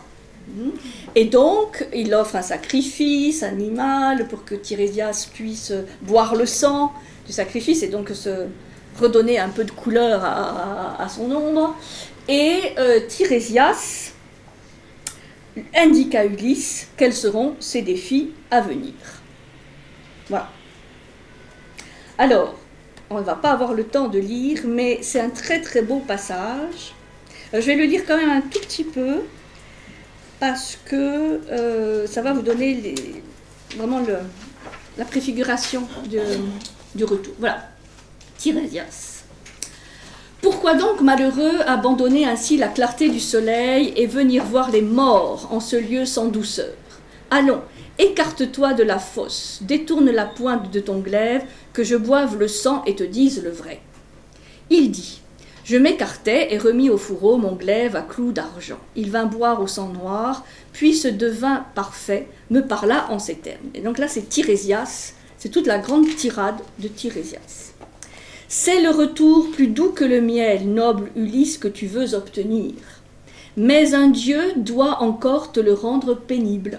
Et donc, il offre un sacrifice animal pour que Tirésias puisse boire le sang du sacrifice et donc se redonner un peu de couleur à son ombre. Et Tirésias indique à Ulysse quels seront ses défis à venir. Voilà. Alors, on ne va pas avoir le temps de lire, mais c'est un très très beau passage. Je vais le lire quand même un tout petit peu, parce que ça va vous donner vraiment la préfiguration du retour. Voilà. Tirésias. Pourquoi donc, malheureux, abandonner ainsi la clarté du soleil et venir voir les morts en ce lieu sans douceur? Allons, Écarte-toi de la fosse, détourne la pointe de ton glaive, que je boive le sang et te dise le vrai. Il dit, je m'écartai et remis au fourreau mon glaive à clous d'argent. Il vint boire au sang noir, puis ce devint parfait, me parla en ces termes. Et donc là, c'est Tirésias, c'est toute la grande tirade de Tirésias. C'est le retour plus doux que le miel, noble Ulysse, que tu veux obtenir. Mais un dieu doit encore te le rendre pénible.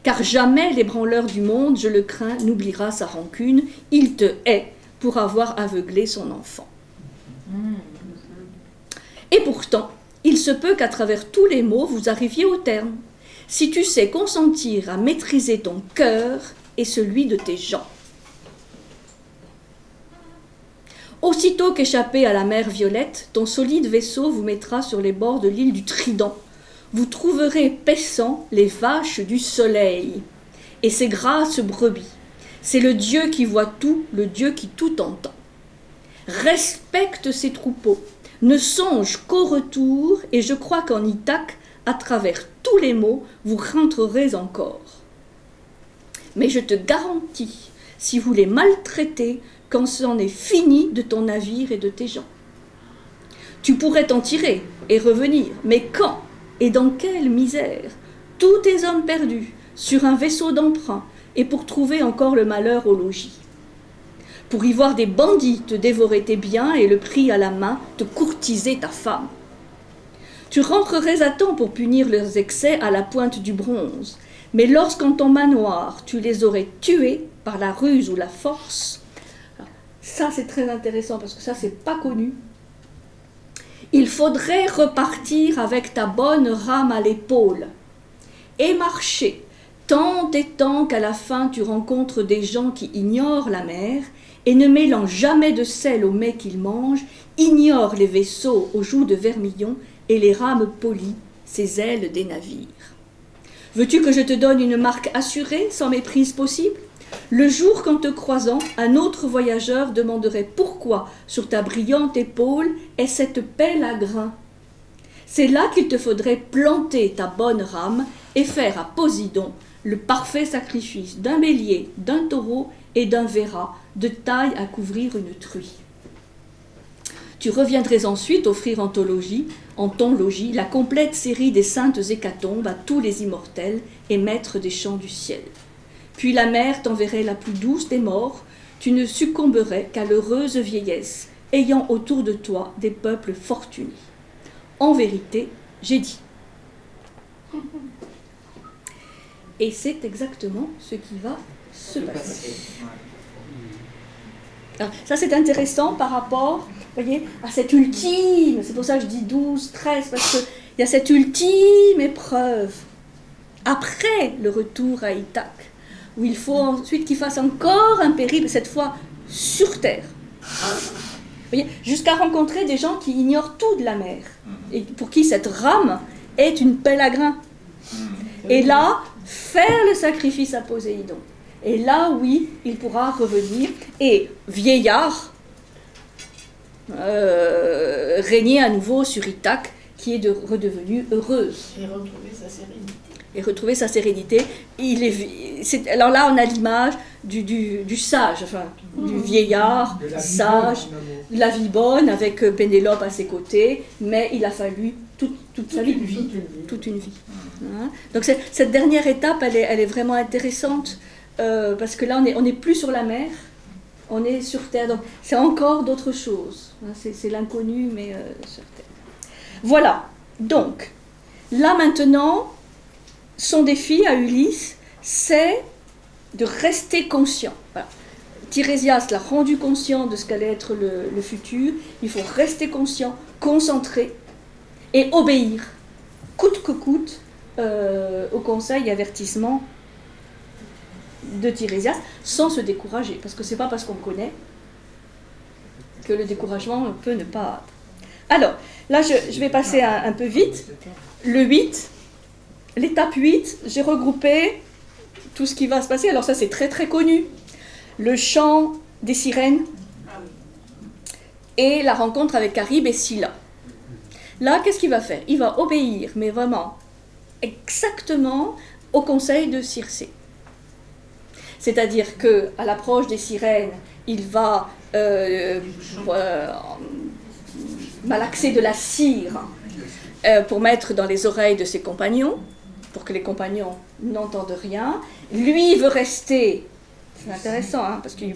Car jamais l'ébranleur du monde, je le crains, n'oubliera sa rancune. Il te hait pour avoir aveuglé son enfant. Et pourtant, il se peut qu'à travers tous les mots, vous arriviez au terme. Si tu sais consentir à maîtriser ton cœur et celui de tes gens. Aussitôt qu'échappé à la mer violette, ton solide vaisseau vous mettra sur les bords de l'île du Trident. Vous trouverez paissant les vaches du soleil et ses grasses brebis. C'est le Dieu qui voit tout, le Dieu qui tout entend. Respecte ses troupeaux, ne songe qu'au retour, et je crois qu'en Ithaque, à travers tous les mots, vous rentrerez encore. Mais je te garantis, si vous les maltraitez, quand c'en est fini de ton navire et de tes gens. Tu pourrais t'en tirer et revenir, mais quand et dans quelle misère? Tous tes hommes perdus, sur un vaisseau d'emprunt, et pour trouver encore le malheur au logis. Pour y voir des bandits te dévorer tes biens et le prix à la main, te courtiser ta femme. Tu rentrerais à temps pour punir leurs excès à la pointe du bronze, mais lorsqu'en ton manoir tu les aurais tués par la ruse ou la force, ça c'est très intéressant parce que ça c'est pas connu, il faudrait repartir avec ta bonne rame à l'épaule et marcher tant et tant qu'à la fin tu rencontres des gens qui ignorent la mer et ne mêlant jamais de sel au mets qu'ils mangent, ignorent les vaisseaux aux joues de vermillon et les rames polies, ces ailes des navires. Veux-tu que je te donne une marque assurée, sans méprise possible? Le jour qu'en te croisant, un autre voyageur demanderait pourquoi sur ta brillante épaule est cette pelle à grains. C'est là qu'il te faudrait planter ta bonne rame et faire à Poséidon le parfait sacrifice d'un bélier, d'un taureau et d'un verra, de taille à couvrir une truie. Tu reviendrais ensuite offrir en ton logis la complète série des saintes hécatombes à tous les immortels et maîtres des champs du ciel. Puis la mer t'enverrait la plus douce des morts, tu ne succomberais qu'à l'heureuse vieillesse, ayant autour de toi des peuples fortunés. En vérité, j'ai dit. Et c'est exactement ce qui va se passer. Alors, ça c'est intéressant par rapport, voyez, à cette ultime, c'est pour ça que je dis 12, 13, parce qu'il y a cette ultime épreuve, après le retour à Ithaque, où il faut ensuite qu'il fasse encore un périple, cette fois sur terre. Vous voyez, jusqu'à rencontrer des gens qui ignorent tout de la mer, et pour qui cette rame est une pelle à grains. Et là, faire le sacrifice à Poséidon. Et là, oui, il pourra revenir et, vieillard, régner à nouveau sur Ithaque, qui est redevenue heureuse. Et retrouver sa sérénité. Alors là, on a l'image du sage, enfin, du vieillard, sage, de la vie bonne, avec Pénélope à ses côtés, mais il a fallu toute sa vie, toute une vie. Hein? Donc cette dernière étape, elle est vraiment intéressante, parce que là, on n'est plus sur la mer, on est sur terre. Donc c'est encore d'autres choses. Hein? C'est l'inconnu, mais sur terre. Voilà. Donc, là maintenant, son défi à Ulysse, c'est de rester conscient. Voilà. Tirésias l'a rendu conscient de ce qu'allait être le futur. Il faut rester conscient, concentré et obéir, coûte que coûte, au conseil et avertissement de Tirésias, sans se décourager. Parce que ce n'est pas parce qu'on connaît que le découragement peut ne pas... Alors, là, je vais passer un peu vite. Le 8... L'étape 8, j'ai regroupé tout ce qui va se passer. Alors ça, c'est très très connu. Le chant des sirènes et la rencontre avec Charybde et Scylla. Là, qu'est-ce qu'il va faire? Il va obéir, mais vraiment exactement au conseil de Circé. C'est-à-dire qu'à l'approche des sirènes, il va malaxer de la cire pour mettre dans les oreilles de ses compagnons, pour que les compagnons n'entendent rien. Lui veut rester, c'est intéressant, hein, parce qu'il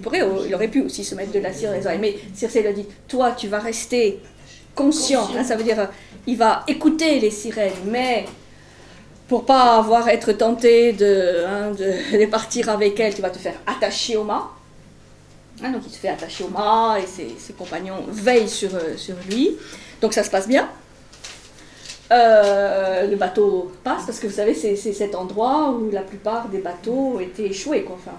aurait pu aussi se mettre de la cire dans les oreilles, mais Circé lui dit, toi tu vas rester conscient, hein, ça veut dire, il va écouter les sirènes, mais pour pas être tenté de partir avec elle, tu vas te faire attacher au mât. Hein, donc il se fait attacher au mât et ses compagnons veillent sur lui. Donc ça se passe bien. Le bateau passe, parce que vous savez, c'est cet endroit où la plupart des bateaux étaient échoués, quoi. Enfin,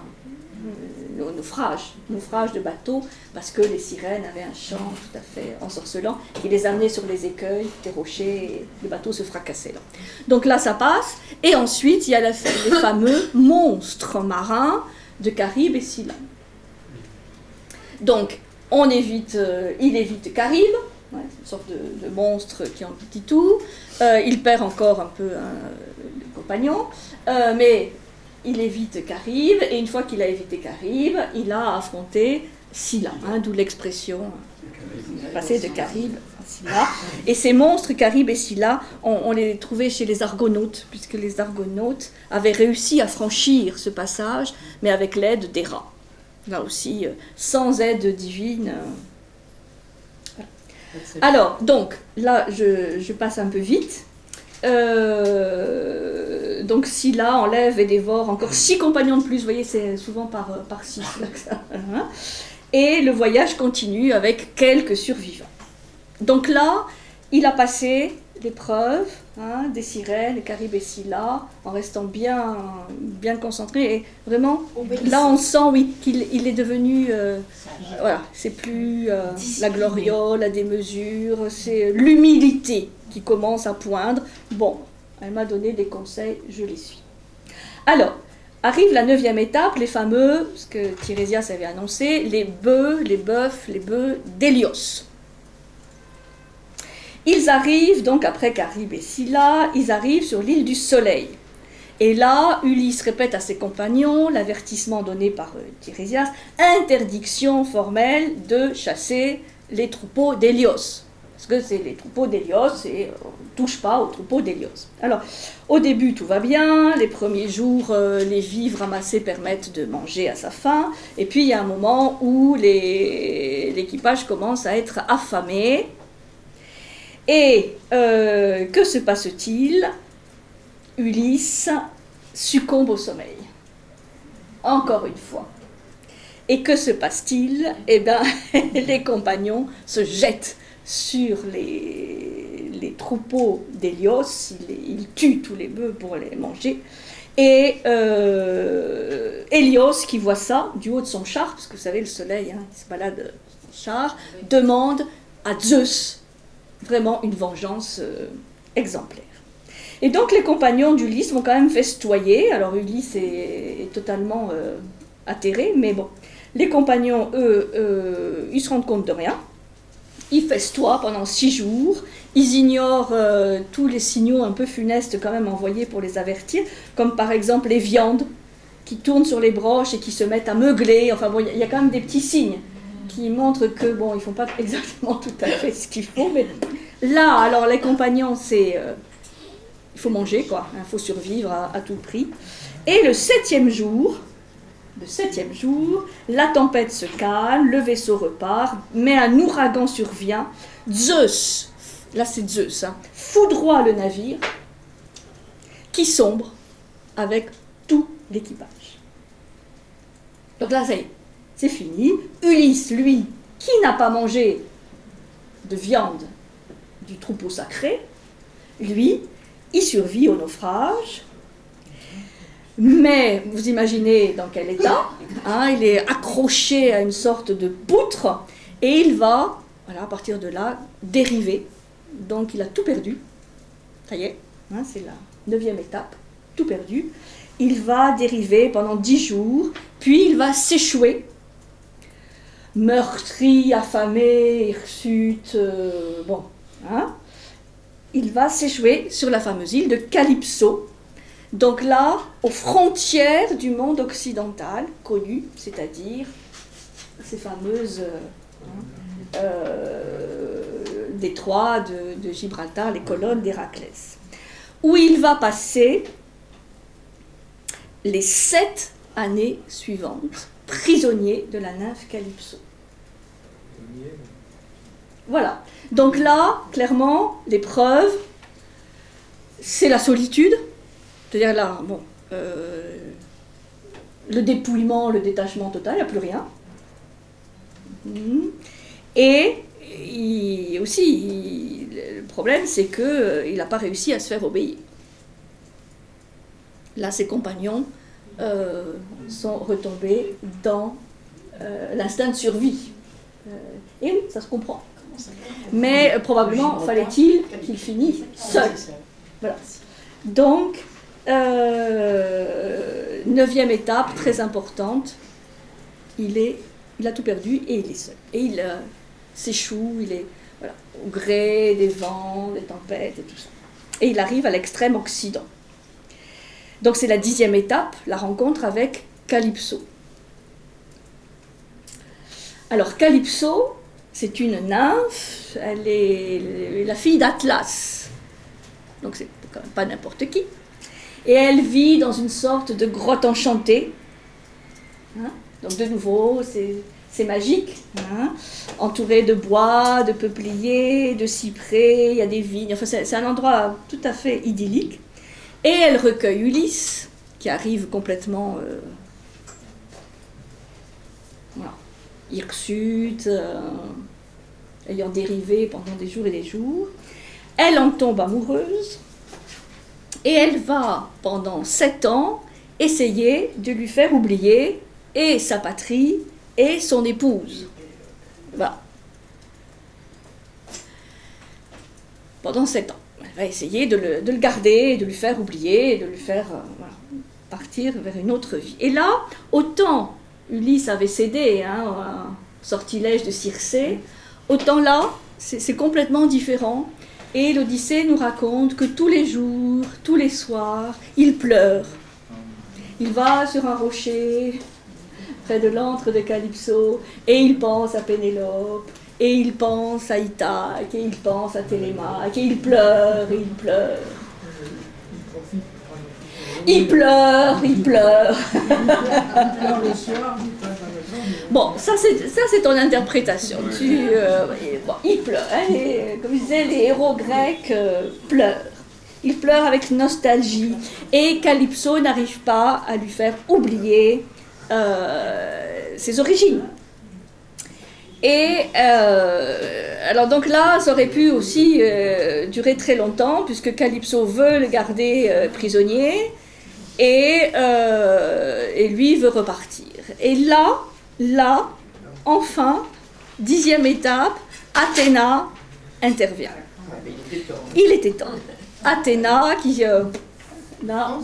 naufrage de bateaux, parce que les sirènes avaient un chant tout à fait ensorcelant qui les amenait sur les écueils, des rochers, et le bateau se fracassait là. Donc là, ça passe, et ensuite, il y a les fameux monstres marins de Caribe et Scylla. Donc, il évite Caribe, ouais, une sorte de monstre qui en dit tout. Il perd encore un peu le compagnon, mais il évite Caribe, et une fois qu'il a évité Caribe, il a affronté Scylla, hein, d'où l'expression passer de Caribe à Scylla. Et ces monstres, Caribe et Scylla, on les trouvait chez les Argonautes, puisque les Argonautes avaient réussi à franchir ce passage, mais avec l'aide des rats. Là aussi, sans aide divine. Alors, donc, là, je passe un peu vite. Donc, Scylla enlève et dévore encore 6 compagnons de plus. Vous voyez, c'est souvent par 6. Là, que ça, hein. Et le voyage continue avec quelques survivants. Donc là, il a passé l'épreuve, hein, des sirènes, des Caribe et Scylla, en restant bien concentré. Et vraiment, là, on sent, oui, qu'il est devenu... voilà, c'est plus la gloriole, la démesure, c'est l'humilité qui commence à poindre. Bon, elle m'a donné des conseils, je les suis. Alors, arrive la 9e étape, les fameux, ce que Tirésias avait annoncé, les bœufs d'Hélios. Ils arrivent, donc après Caribe et Scylla, ils arrivent sur l'île du Soleil. Et là, Ulysse répète à ses compagnons l'avertissement donné par Tirésias, interdiction formelle de chasser les troupeaux d'Hélios. Parce que c'est les troupeaux d'Hélios et on ne touche pas aux troupeaux d'Hélios. Alors, au début, tout va bien. Les premiers jours, les vivres ramassés permettent de manger à sa faim. Et puis, il y a un moment où l'équipage commence à être affamé. Et que se passe-t-il ? Ulysse succombe au sommeil. Encore une fois. Et que se passe-t-il ? Eh bien, les compagnons se jettent sur les troupeaux d'Hélios. Ils tuent tous les bœufs pour les manger. Et Hélios, qui voit ça du haut de son char, parce que vous savez, le soleil, hein, il se balade son char, demande à Zeus vraiment une vengeance exemplaire. Et donc les compagnons d'Ulysse vont quand même festoyer. Alors Ulysse est totalement atterré, mais bon, les compagnons, eux, ils se rendent compte de rien. Ils festoient pendant 6 jours. Ils ignorent tous les signaux un peu funestes quand même envoyés pour les avertir, comme par exemple les viandes qui tournent sur les broches et qui se mettent à meugler. Enfin bon, il y a quand même des petits signes qui montrent que, bon, ils ne font pas exactement tout à fait ce qu'il faut, mais là, alors les compagnons, c'est... il faut manger, quoi, il faut survivre à tout prix. Et le 7e jour, la tempête se calme, le vaisseau repart, mais un ouragan survient. Zeus, là c'est Zeus, hein, foudroie le navire, qui sombre avec tout l'équipage. Donc là, ça y est, c'est fini. Ulysse, lui, qui n'a pas mangé de viande du troupeau sacré, lui, il survit au naufrage. Mais vous imaginez dans quel état, hein, il est accroché à une sorte de poutre et il va, voilà, à partir de là, dériver. Donc il a tout perdu. Ça y est, hein, c'est la 9e étape, tout perdu. Il va dériver pendant 10 jours, puis il va s'échouer. Meurtri, affamé, hirsute, bon, hein. Il va s'échouer sur la fameuse île de Calypso. Donc là, aux frontières du monde occidental connu, c'est-à-dire ces fameuses détroits de Gibraltar, les colonnes d'Héraclès, où il va passer les 7 années suivantes, prisonnier de la nymphe Calypso. Voilà. Donc là, clairement, l'épreuve, c'est la solitude. C'est-à-dire là, bon, le dépouillement, le détachement total, il n'y a plus rien. Et le problème, c'est qu'il n'a pas réussi à se faire obéir. Là, ses compagnons sont retombés dans l'instinct de survie. Et oui, ça se comprend. Mais probablement fallait-il qu'il finisse seul. Voilà. Donc, 9e étape, très importante, il a tout perdu et il est seul. Et il s'échoue, il est au gré des vents, des tempêtes et tout ça. Et il arrive à l'extrême occident. Donc c'est la 10e étape, la rencontre avec Calypso. Alors Calypso, c'est une nymphe, elle est la fille d'Atlas. Donc c'est quand même pas n'importe qui. Et elle vit dans une sorte de grotte enchantée. Donc de nouveau, c'est magique, entourée de bois, de peupliers, de cyprès, il y a des vignes, enfin c'est un endroit tout à fait idyllique. Et elle recueille Ulysse, qui arrive complètement hirsute, ayant dérivé pendant des jours et des jours. Elle en tombe amoureuse, et elle va, pendant 7 ans, essayer de lui faire oublier et sa patrie et son épouse. Voilà. Pendant 7 ans. Elle va essayer de le garder, de lui faire oublier, de lui faire partir vers une autre vie. Et là, autant Ulysse avait cédé au sortilège de Circé, autant là, c'est complètement différent. Et l'Odyssée nous raconte que tous les jours, tous les soirs, il pleure. Il va sur un rocher, près de l'antre de Calypso, et il pense à Pénélope, et il pense à Ithaque, et il pense à Télémaque, et il pleure, et il pleure. Il pleure, il pleure. Bon, ça c'est ton interprétation. Il pleure. Comme je disais, les héros grecs pleurent. Il pleure avec nostalgie. Et Calypso n'arrive pas à lui faire oublier ses origines. Et alors donc là, ça aurait pu aussi durer très longtemps, puisque Calypso veut le garder prisonnier, et lui veut repartir. Et là, enfin, 10e étape, Athéna intervient. Il était temps. Athéna qui... là,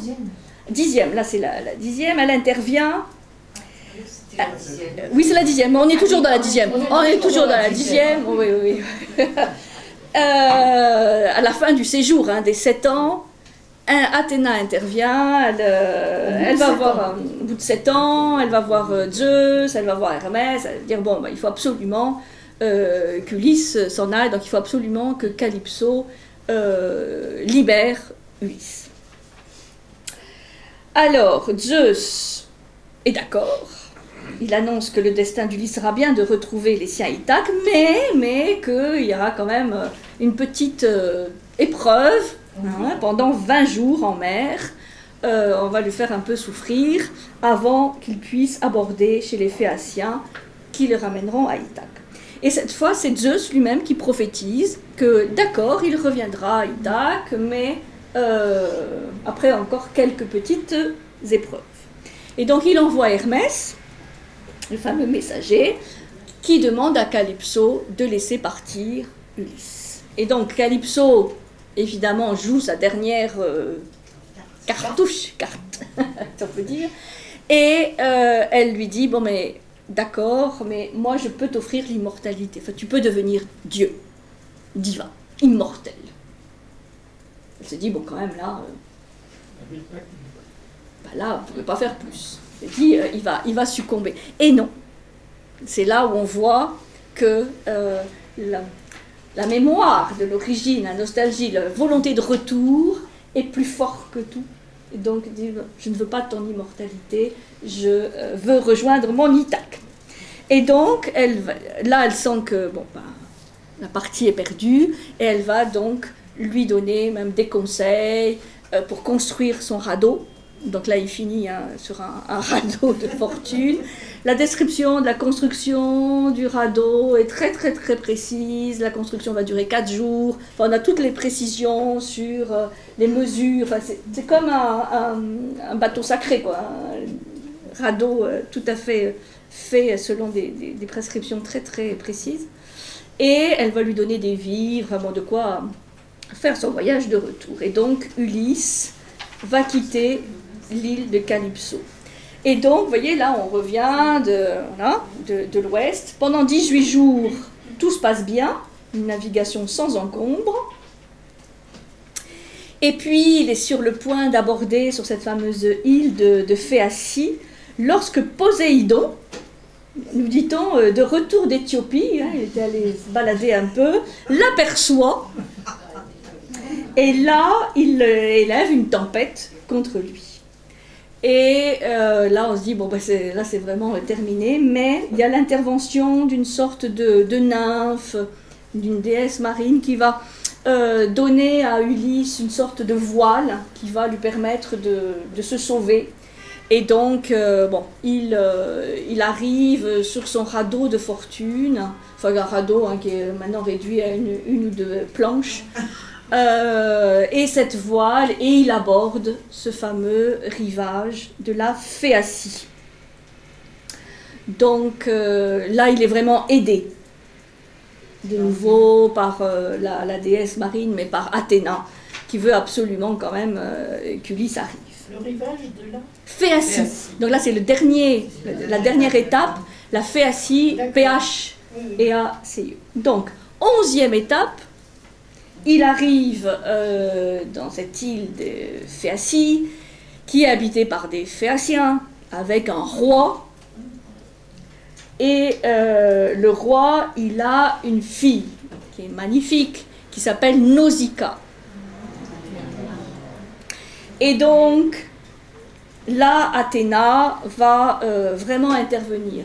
10e, là c'est la 10e, elle intervient. Oui, c'est la 10e, mais on est toujours dans la 10e. On est toujours dans la 10e, oui. À la fin du séjour, des 7 ans, Athéna intervient, elle va voir, au bout de 7 ans, elle va voir Zeus, elle va voir Hermès, elle va dire, bon, il faut absolument qu'Ulysse s'en aille, donc il faut absolument que Calypso libère Ulysse. Alors, Zeus est d'accord. Il annonce que le destin d'Ulysse sera bien de retrouver les siens Ithaque, mais qu'il y aura quand même une petite épreuve pendant 20 jours en mer. On va lui faire un peu souffrir avant qu'il puisse aborder chez les Phéaciens qui le ramèneront à Ithaque. Et cette fois, c'est Zeus lui-même qui prophétise que d'accord, il reviendra à Ithaque, mais après encore quelques petites épreuves. Et donc il envoie Hermès, le fameux messager, qui demande à Calypso de laisser partir Ulysse. Et donc Calypso, évidemment, joue sa dernière carte, on peut dire, et elle lui dit, bon mais d'accord, mais moi je peux t'offrir l'immortalité, enfin tu peux devenir Dieu, divin, immortel. Elle se dit, bon quand même là, Ben là, on ne pouvait pas faire plus. Il dit, il va succomber. Et non. C'est là où on voit que la mémoire de l'origine, la nostalgie, la volonté de retour est plus fort que tout. Et donc, il dit, je ne veux pas ton immortalité, je veux rejoindre mon Ithaque. Et donc, elle sent que la partie est perdue, et elle va donc lui donner même des conseils pour construire son radeau. Donc là, il finit sur un radeau de fortune. La description de la construction du radeau est très très très précise. La construction va durer 4 jours. Enfin, on a toutes les précisions sur les mesures. Enfin, c'est comme un bateau sacré, quoi. Un radeau tout à fait fait selon des prescriptions très très précises. Et elle va lui donner des vivres, vraiment de quoi faire son voyage de retour. Et donc Ulysse va quitter l'île de Calypso. Et donc, vous voyez, là, on revient de l'ouest. Pendant 18 jours, tout se passe bien, une navigation sans encombre. Et puis, il est sur le point d'aborder sur cette fameuse île de Phéacie, lorsque Poséidon, nous dit-on, de retour d'Éthiopie, il était allé se balader un peu, l'aperçoit, et là, il élève une tempête contre lui. Et là, on se dit, là, c'est vraiment terminé, mais il y a l'intervention d'une sorte de nymphe, d'une déesse marine qui va donner à Ulysse une sorte de voile qui va lui permettre de se sauver. Et donc, il arrive sur son radeau de fortune, enfin un radeau qui est maintenant réduit à une ou deux planches, et cette voile, et il aborde ce fameux rivage de la Phéacie. Donc là, il est vraiment aidé, de nouveau par la déesse marine, mais par Athéna, qui veut absolument quand même qu'Ulysse arrive. Le rivage de la Phéacie. Donc là, c'est la dernière étape, la Phéacie, P-H-E-A-C-E. Donc, 11e étape, il arrive dans cette île de Phéacie, qui est habitée par des Phéaciens, avec un roi. Et le roi, il a une fille qui est magnifique, qui s'appelle Nausicaa. Et donc, là, Athéna va vraiment intervenir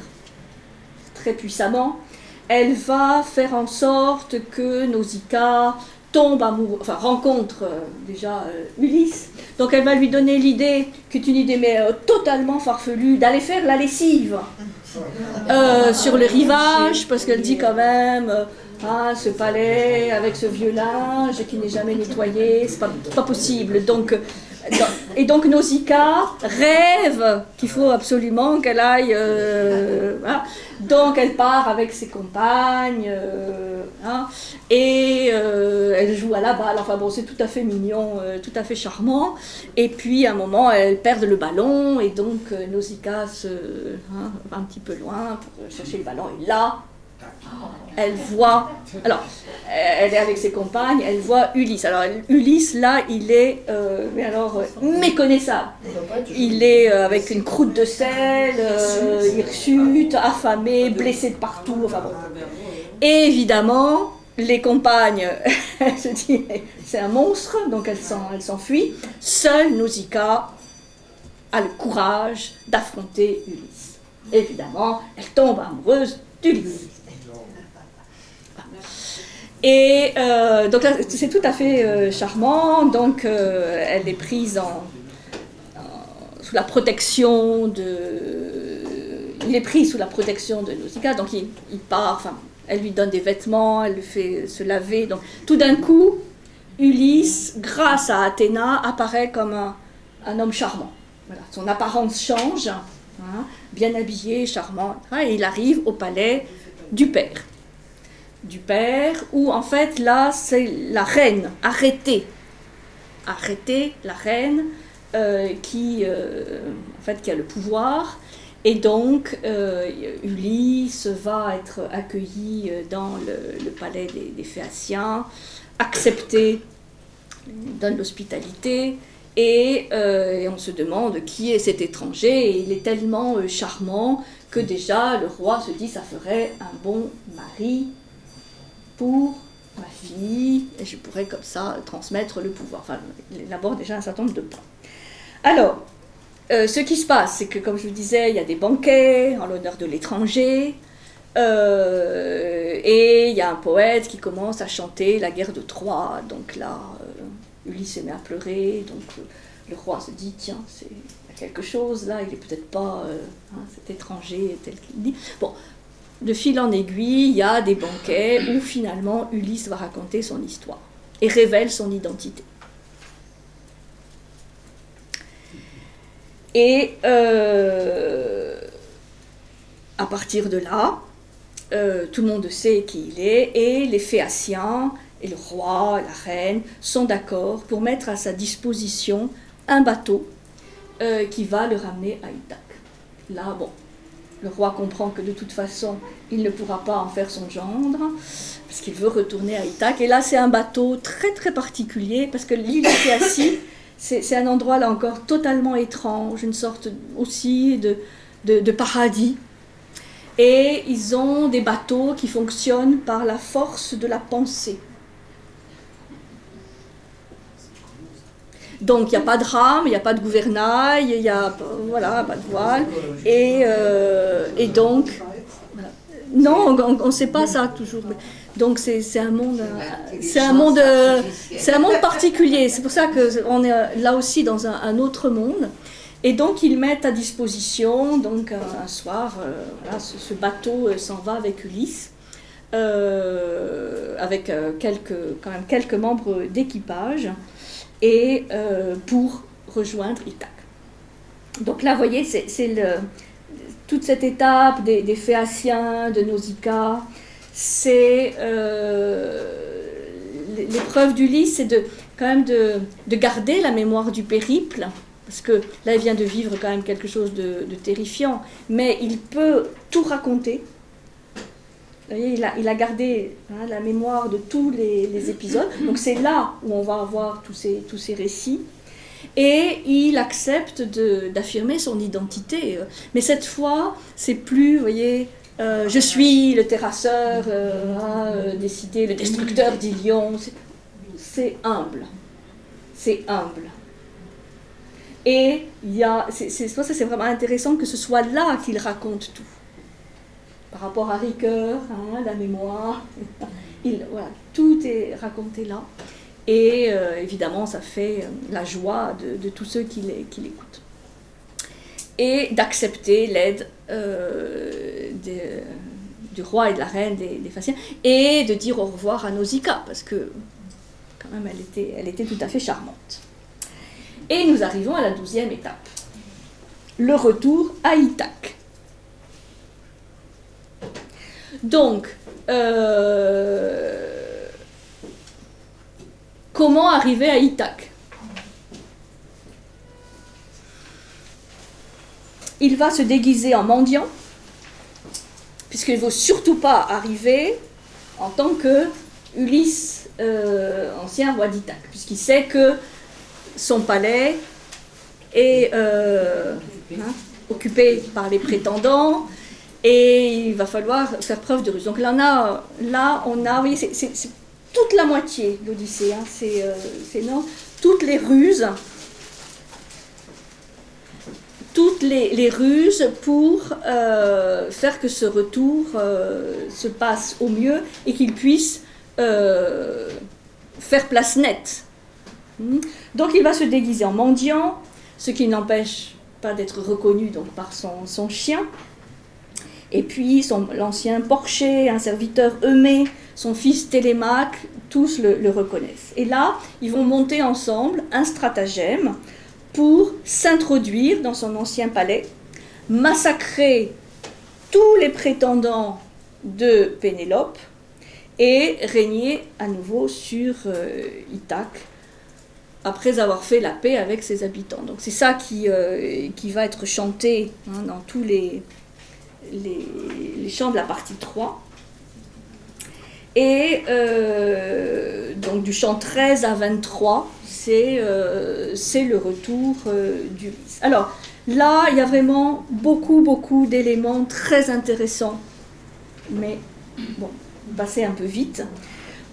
très puissamment. Elle va faire en sorte que Nausicaa tombe amoureux, enfin rencontre déjà Ulysse. Donc elle va lui donner l'idée, qui est une idée mais totalement farfelue, d'aller faire la lessive sur le rivage, parce qu'elle dit quand même... ce palais avec ce vieux linge qui n'est jamais nettoyé, c'est pas possible. Donc Nausicaa rêve qu'il faut absolument qu'elle aille. Voilà. Donc elle part avec ses compagnes et elle joue à la balle. Enfin bon, c'est tout à fait mignon, tout à fait charmant. Et puis à un moment, elle perd le ballon et donc Nausicaa va un petit peu loin pour chercher le ballon. Et là, elle voit, alors, elle est avec ses compagnes, elle voit Ulysse. Alors, Ulysse, là, il est méconnaissable. Il est avec une croûte de sel, il chute, affamé, blessé de partout. Enfin bon. Et évidemment, les compagnes, elles se disent, c'est un monstre, donc elles s'enfuient. Seule Nausicaa a le courage d'affronter Ulysse. Évidemment, elle tombe amoureuse d'Ulysse. Et donc là, c'est tout à fait charmant. Donc, elle est prise sous la protection il est pris sous la protection de Nausicaa. Donc, il part. Enfin, elle lui donne des vêtements, elle le fait se laver. Donc, tout d'un coup, Ulysse, grâce à Athéna, apparaît comme un homme charmant. Voilà, son apparence change, bien habillé, charmant, et il arrive au palais du père. Où en fait là c'est la reine arrêtée la reine qui a le pouvoir, et donc Ulysse va être accueilli dans le palais des Phéaciens, accepté, donne l'hospitalité, Et on se demande qui est cet étranger, et il est tellement charmant que déjà le roi se dit ça ferait un bon mari pour ma fille, et je pourrais comme ça transmettre le pouvoir. Enfin, il élabore déjà un certain nombre de points. Alors, ce qui se passe, c'est que, comme je vous disais, il y a des banquets en l'honneur de l'étranger, et il y a un poète qui commence à chanter la guerre de Troie. Donc là, Ulysse se met à pleurer, donc le roi se dit, tiens, il y a quelque chose là, il n'est peut-être pas cet étranger tel qu'il dit. Bon, de fil en aiguille, il y a des banquets où finalement Ulysse va raconter son histoire et révèle son identité. Et à partir de là, tout le monde sait qui il est, et les Phéaciens, et le roi, la reine, sont d'accord pour mettre à sa disposition un bateau qui va le ramener à Ithaque. Là, bon, le roi comprend que de toute façon, il ne pourra pas en faire son gendre, parce qu'il veut retourner à Ithaque. Et là, c'est un bateau très très particulier, parce que l'île de Phéacie, c'est un endroit là encore totalement étrange, une sorte aussi de paradis. Et ils ont des bateaux qui fonctionnent par la force de la pensée. Donc il n'y a pas de rame, il n'y a pas de gouvernail, il n'y a voilà, pas de voile. Et donc, voilà. Non, on ne sait pas ça toujours. Donc c'est un monde particulier. C'est pour ça qu'on est là aussi dans un autre monde. Et donc ils mettent à disposition, donc un soir, voilà, ce bateau s'en va avec Ulysse, avec quand même quelques membres d'équipage, et pour rejoindre Ithaque. Donc là, vous voyez, c'est toute cette étape des Phéaciens, de Nausicaa, c'est l'épreuve d'Ulysse, c'est quand même de garder la mémoire du périple. Parce que là, il vient de vivre quand même quelque chose de terrifiant, mais il peut tout raconter. Vous voyez, il a gardé la mémoire de tous les épisodes. Donc c'est là où on va avoir tous ces récits. Et il accepte d'affirmer son identité. Mais cette fois, c'est plus, vous voyez, je suis le terrasseur décidé, le destructeur d'Ilion. C'est humble. C'est humble. Et c'est vraiment intéressant que ce soit là qu'il raconte tout. Par rapport à Ricoeur, la mémoire, voilà, tout est raconté là. Et évidemment, ça fait la joie de tous ceux qui l'écoutent. Et d'accepter l'aide du roi et de la reine des Phéaciens, et de dire au revoir à Nausicaa, parce que quand même elle était tout à fait charmante. Et nous arrivons à la 12e étape, le retour à Ithaque. Donc, comment arriver à Ithaque? Il va se déguiser en mendiant, puisqu'il ne faut surtout pas arriver en tant que Ulysse, ancien roi d'Ithaque, puisqu'il sait que son palais est occupé par les prétendants, et il va falloir faire preuve de ruse. Donc là, on a, vous voyez, c'est toute la moitié l'Odyssée, c'est énorme. Toutes les ruses pour faire que ce retour se passe au mieux et qu'il puisse faire place nette. Donc il va se déguiser en mendiant, ce qui n'empêche pas d'être reconnu donc, par son chien. Et puis l'ancien Porché, un serviteur Eumée, son fils Télémaque, tous le reconnaissent. Et là, ils vont monter ensemble un stratagème pour s'introduire dans son ancien palais, massacrer tous les prétendants de Pénélope et régner à nouveau sur Ithaque, après avoir fait la paix avec ses habitants. Donc c'est ça qui va être chanté dans tous les chants de la partie 3. Et donc du chant 13 à 23, c'est le retour d'Ulysse. Alors là, il y a vraiment beaucoup d'éléments très intéressants, mais bon, passer un peu vite,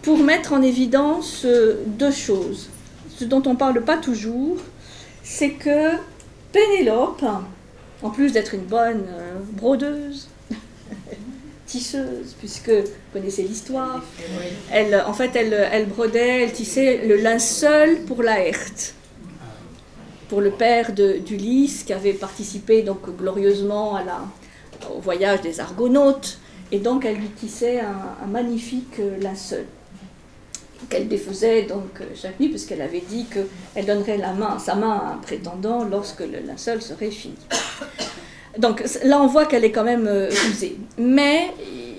pour mettre en évidence deux choses. Ce dont on ne parle pas toujours, c'est que Pénélope, en plus d'être une bonne brodeuse, tisseuse, puisque vous connaissez l'histoire, elle brodait, elle tissait le linceul pour Laërte, pour le père d'Ulysse, qui avait participé donc glorieusement au voyage des Argonautes, et donc elle lui tissait un magnifique linceul, qu'elle défaisait donc chaque nuit, puisqu'elle avait dit qu'elle donnerait sa main à un prétendant lorsque le linceul serait fini. Donc là, on voit qu'elle est quand même usée. Mais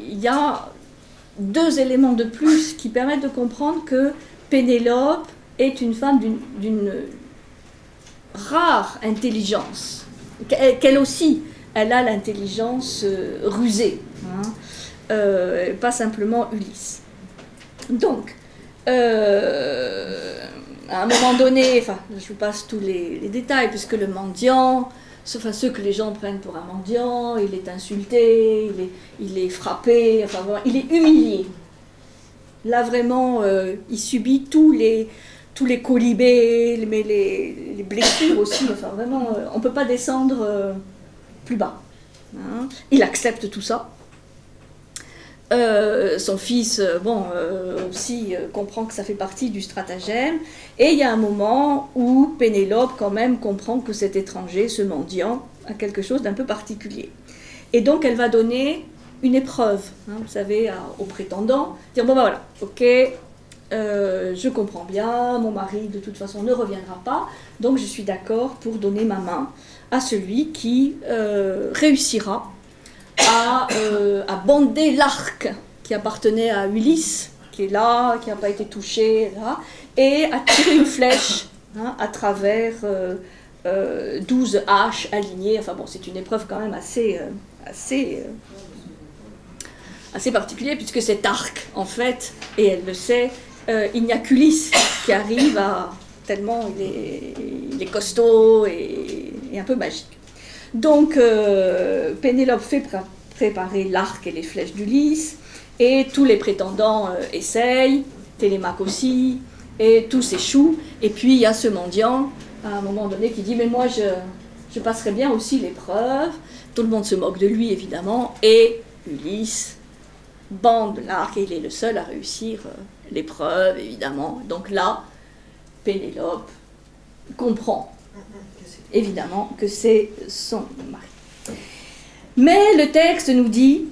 il y a deux éléments de plus qui permettent de comprendre que Pénélope est une femme d'une rare intelligence. Qu'elle aussi, elle a l'intelligence rusée, hein, pas simplement Ulysse. Donc, à un moment donné, enfin, je vous passe tous les détails, puisque le mendiant, enfin ceux que les gens prennent pour un mendiant, il est insulté, il est frappé, enfin vraiment, il est humilié. Là vraiment, il subit tous les colibés, mais les blessures aussi, enfin vraiment, on ne peut pas descendre plus bas. Hein. Il accepte tout ça. Son fils, aussi comprend que ça fait partie du stratagème, et il y a un moment où Pénélope quand même comprend que cet étranger, ce mendiant, a quelque chose d'un peu particulier. Et donc elle va donner une épreuve, hein, vous savez, au prétendant, dire bon ben voilà, ok, je comprends bien, mon mari de toute façon ne reviendra pas, donc je suis d'accord pour donner ma main à celui qui réussira à bander l'arc qui appartenait à Ulysse, qui est là, qui n'a pas été touché, là, et à tirer une flèche, hein, à travers 12 haches alignées. Enfin bon, c'est une épreuve quand même assez particulière, puisque cet arc, en fait, et elle le sait, il n'y a qu'Ulysse qui arrive tellement il est costaud et un peu magique. Donc, Pénélope fait préparer l'arc et les flèches d'Ulysse, et tous les prétendants essayent, Télémaque aussi, et tous échouent. Et puis, il y a ce mendiant, à un moment donné, qui dit « Mais moi, je passerai bien aussi l'épreuve. » Tout le monde se moque de lui, évidemment, et Ulysse bande l'arc, et il est le seul à réussir l'épreuve, évidemment. Donc là, Pénélope comprend évidemment que c'est son mari. Mais le texte nous dit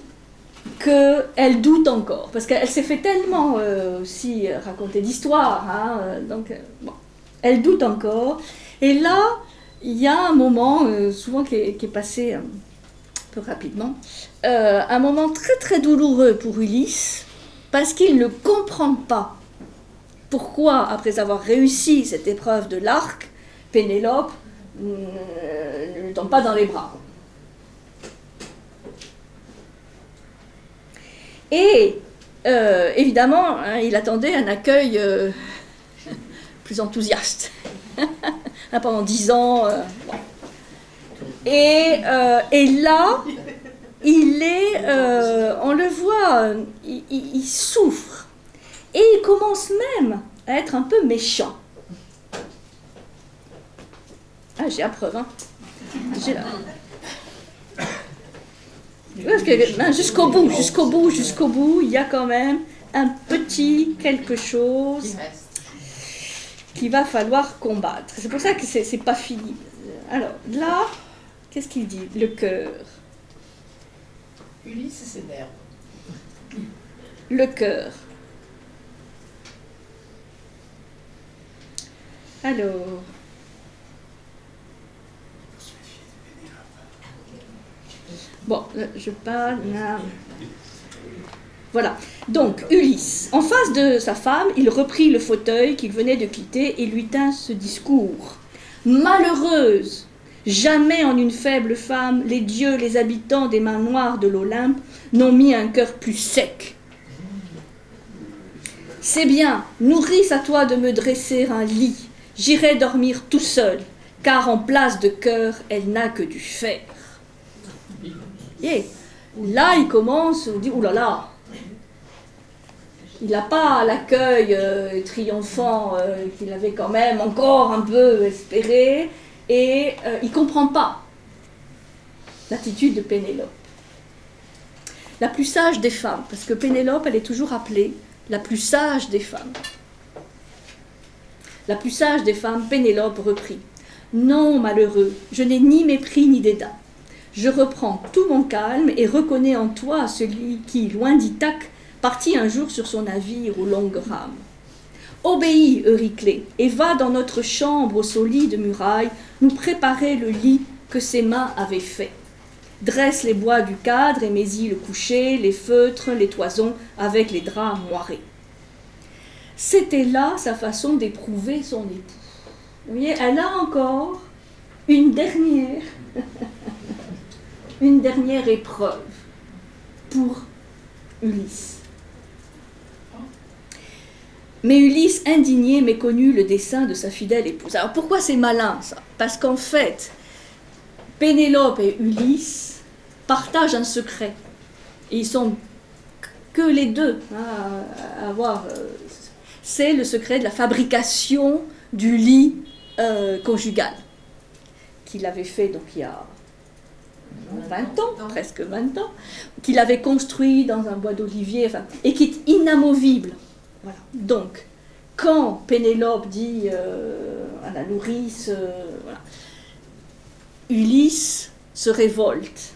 qu'elle doute encore, parce qu'elle s'est fait tellement aussi raconter d'histoires, hein, donc bon, elle doute encore. Et là, il y a un moment, souvent qui est passé un peu rapidement, un moment très très douloureux pour Ulysse, parce qu'il ne comprend pas pourquoi, après avoir réussi cette épreuve de l'arc, Pénélope ne le tombe pas dans les bras. Et évidemment, hein, il attendait un accueil plus enthousiaste. Pendant 10 ans. Bon. Et là, il est, on le voit, il souffre. Et il commence même à être un peu méchant. Ah, j'ai la preuve, hein. J'ai la... Parce que, jusqu'au bout, il y a quand même un petit quelque chose qu'il va falloir combattre. C'est pour ça que c'est pas fini. Alors, là, qu'est-ce qu'il dit? Le cœur. Ulysse s'énerve. Le cœur. Alors... Bon, je parle là. Voilà. Donc, Ulysse, en face de sa femme, il reprit le fauteuil qu'il venait de quitter et lui tint ce discours. Malheureuse, jamais en une faible femme, les dieux, les habitants des mains noires de l'Olympe n'ont mis un cœur plus sec. C'est bien, nourrice à toi de me dresser un lit. J'irai dormir tout seul, car en place de cœur, elle n'a que du fer. Et là, il commence, on dit, oulala, là là, il n'a pas l'accueil triomphant qu'il avait quand même encore un peu espéré, et il ne comprend pas l'attitude de Pénélope. La plus sage des femmes, parce que Pénélope, elle est toujours appelée la plus sage des femmes. La plus sage des femmes, Pénélope reprit. Non, malheureux, je n'ai ni mépris ni dédain. Je reprends tout mon calme et reconnais en toi celui qui, loin d'Ithaque, partit un jour sur son navire aux longues rames. Obéis, Euryclée, et va dans notre chambre aux solides murailles nous préparer le lit que ses mains avaient fait. Dresse les bois du cadre et mets-y le coucher, les feutres, les toisons, avec les draps moirés. C'était là sa façon d'éprouver son époux. Vous voyez, elle a encore une dernière épreuve pour Ulysse. Mais Ulysse, indigné, méconnut le dessein de sa fidèle épouse. Alors pourquoi c'est malin ça? Parce qu'en fait, Pénélope et Ulysse partagent un secret. Et ils sont que les deux à avoir. C'est le secret de la fabrication du lit conjugal qu'il avait fait donc il y a 20 ans, presque 20 ans, qu'il avait construit dans un bois d'olivier, enfin, et qui est inamovible. Voilà. Donc, quand Pénélope dit à la nourrice, voilà, Ulysse se révolte.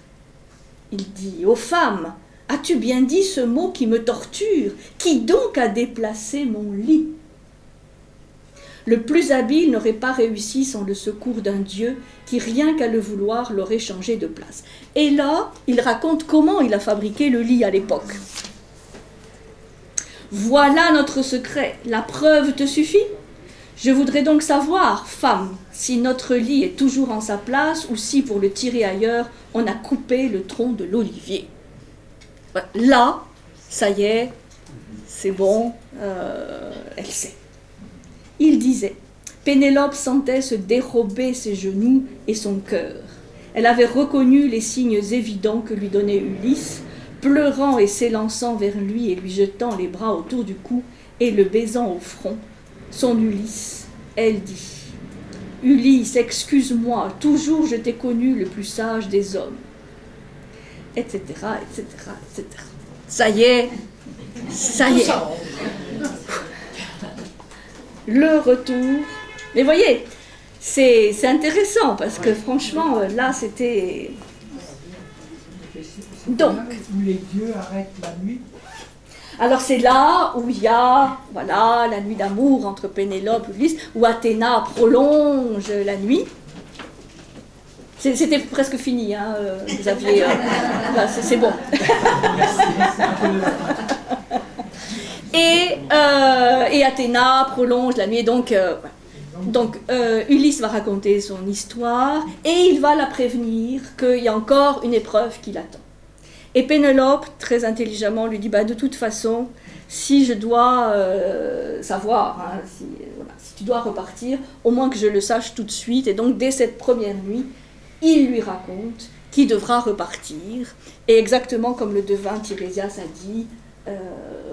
Il dit aux femmes, as-tu bien dit ce mot qui me torture? Qui donc a déplacé mon lit? Le plus habile n'aurait pas réussi sans le secours d'un dieu qui, rien qu'à le vouloir, l'aurait changé de place. Et là, il raconte comment il a fabriqué le lit à l'époque. Voilà notre secret. La preuve te suffit? Je voudrais donc savoir, femme, si notre lit est toujours en sa place ou si, pour le tirer ailleurs, on a coupé le tronc de l'olivier. Là, ça y est, c'est bon, elle sait. Il disait, Pénélope sentait se dérober ses genoux et son cœur. Elle avait reconnu les signes évidents que lui donnait Ulysse, pleurant et s'élançant vers lui et lui jetant les bras autour du cou et le baisant au front. Son Ulysse, elle dit, Ulysse, excuse-moi, toujours je t'ai connu le plus sage des hommes, etc., etc., etc. Ça y est, ça y est. Le retour. Mais voyez, c'est intéressant parce que franchement, là, c'était... Donc, où les dieux arrêtent la nuit. Alors c'est là où il y a, voilà, la nuit d'amour entre Pénélope et Ulysse, où Athéna prolonge la nuit. C'était presque fini, hein, vous aviez... là, c'est bon. Et Athéna prolonge la nuit, donc Ulysse va raconter son histoire, et il va la prévenir qu'il y a encore une épreuve qui l'attend. Et Pénélope, très intelligemment, lui dit, de toute façon, si je dois savoir, hein, si tu dois repartir, au moins que je le sache tout de suite. Et donc, dès cette première nuit, il lui raconte qu'il devra repartir. Et exactement comme le devin Tirésias a dit,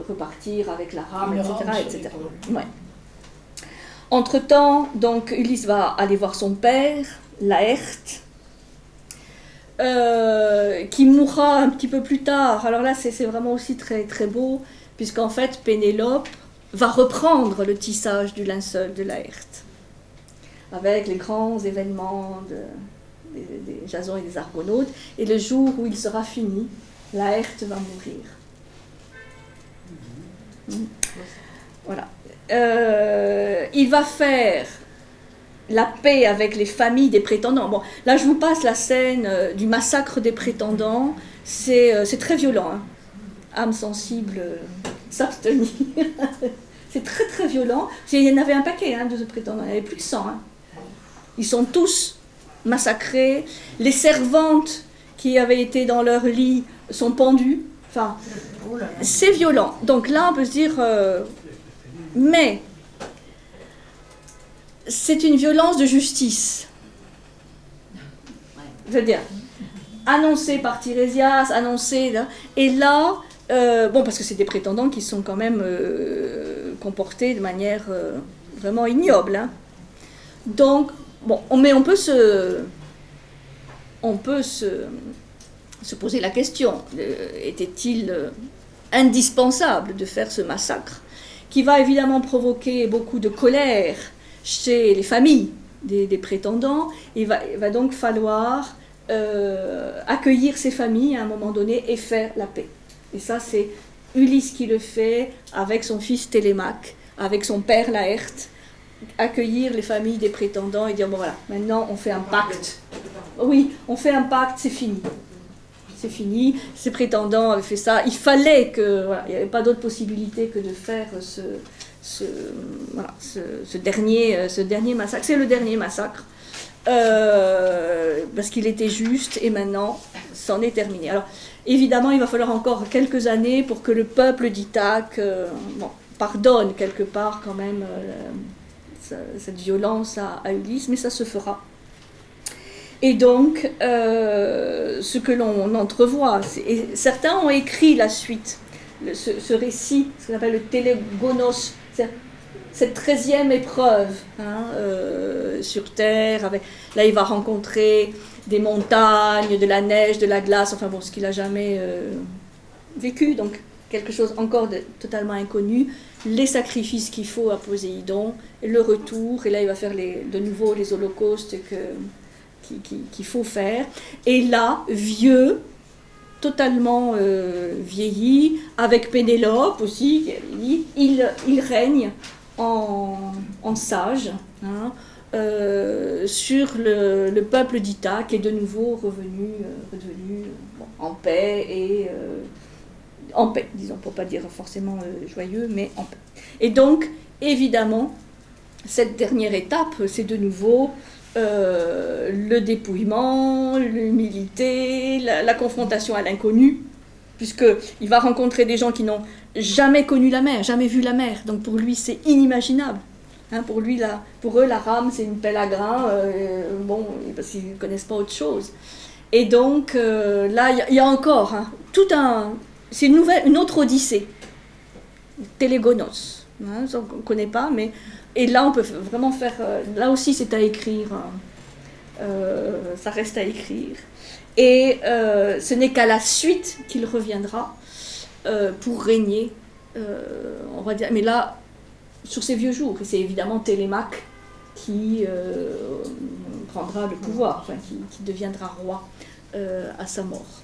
repartir avec la rame, etc. Ouais. Entre-temps, donc, Ulysse va aller voir son père, Laërte, qui mourra un petit peu plus tard. Alors là, c'est vraiment aussi très, très beau, puisqu'en fait, Pénélope va reprendre le tissage du linceul de Laërte, avec les grands événements des Jasons et des Argonautes, et le jour où il sera fini, Laërte va mourir. Voilà. Il va faire la paix avec les familles des prétendants. Bon, là, je vous passe la scène du massacre des prétendants. C'est très violent. Hein. Âme sensible, s'abstenir. C'est très, très violent. Il y en avait un paquet de prétendants. Il y avait plus de 100. Hein. Ils sont tous massacrés. Les servantes qui avaient été dans leur lit sont pendues. Enfin, c'est violent. Donc là, on peut se dire... mais... c'est une violence de justice. C'est-à-dire, annoncée par Tirésias, annoncée, là, et là, bon, parce que c'est des prétendants qui sont quand même comportés de manière vraiment ignoble. Hein. Donc, bon, mais on peut se poser la question, était-il indispensable de faire ce massacre, qui va évidemment provoquer beaucoup de colère chez les familles des prétendants. Il va donc falloir accueillir ces familles à un moment donné et faire la paix. Et ça, c'est Ulysse qui le fait avec son fils Télémaque, avec son père Laërte, accueillir les familles des prétendants et dire, bon voilà, maintenant on fait un pacte. Oui, on fait un pacte, c'est fini. C'est fini, ces prétendants avaient fait ça, il fallait que, voilà, il n'y avait pas d'autre possibilité que de faire ce dernier massacre. C'est le dernier massacre, parce qu'il était juste, et maintenant, c'en est terminé. Alors, évidemment, il va falloir encore quelques années pour que le peuple d'Ithaque pardonne quelque part quand même cette violence à Ulysse, mais ça se fera. Et donc, ce que l'on entrevoit, et certains ont écrit la suite, ce récit, ce qu'on appelle le télégonos, cette 13e épreuve sur Terre. Là, il va rencontrer des montagnes, de la neige, de la glace, enfin bon, ce qu'il n'a jamais vécu, donc quelque chose encore de totalement inconnu, les sacrifices qu'il faut à Poséidon, le retour, et là, il va faire de nouveau les holocaustes qu'il faut faire. Et là, vieux, totalement vieilli, avec Pénélope aussi, il règne en sage sur le peuple d'Ithaque, est de nouveau redevenu en paix, et en paix, disons, pour ne pas dire forcément joyeux, mais en paix. Et donc, évidemment, cette dernière étape, c'est de nouveau le dépouillement, l'humilité, la confrontation à l'inconnu, puisqu'il va rencontrer des gens qui n'ont jamais connu la mer, jamais vu la mer, donc pour lui c'est inimaginable. Hein, pour eux la rame c'est une pelle à grains, parce qu'ils ne connaissent pas autre chose. Et donc là il y a encore c'est une autre odyssée, Télégonos, hein, on ne connaît pas, mais et là, on peut vraiment faire... là aussi, c'est à écrire. Ça reste à écrire. Et ce n'est qu'à la suite qu'il reviendra pour régner, on va dire. Mais là, sur ses vieux jours. Et c'est évidemment Télémaque qui prendra le pouvoir, qui deviendra roi à sa mort.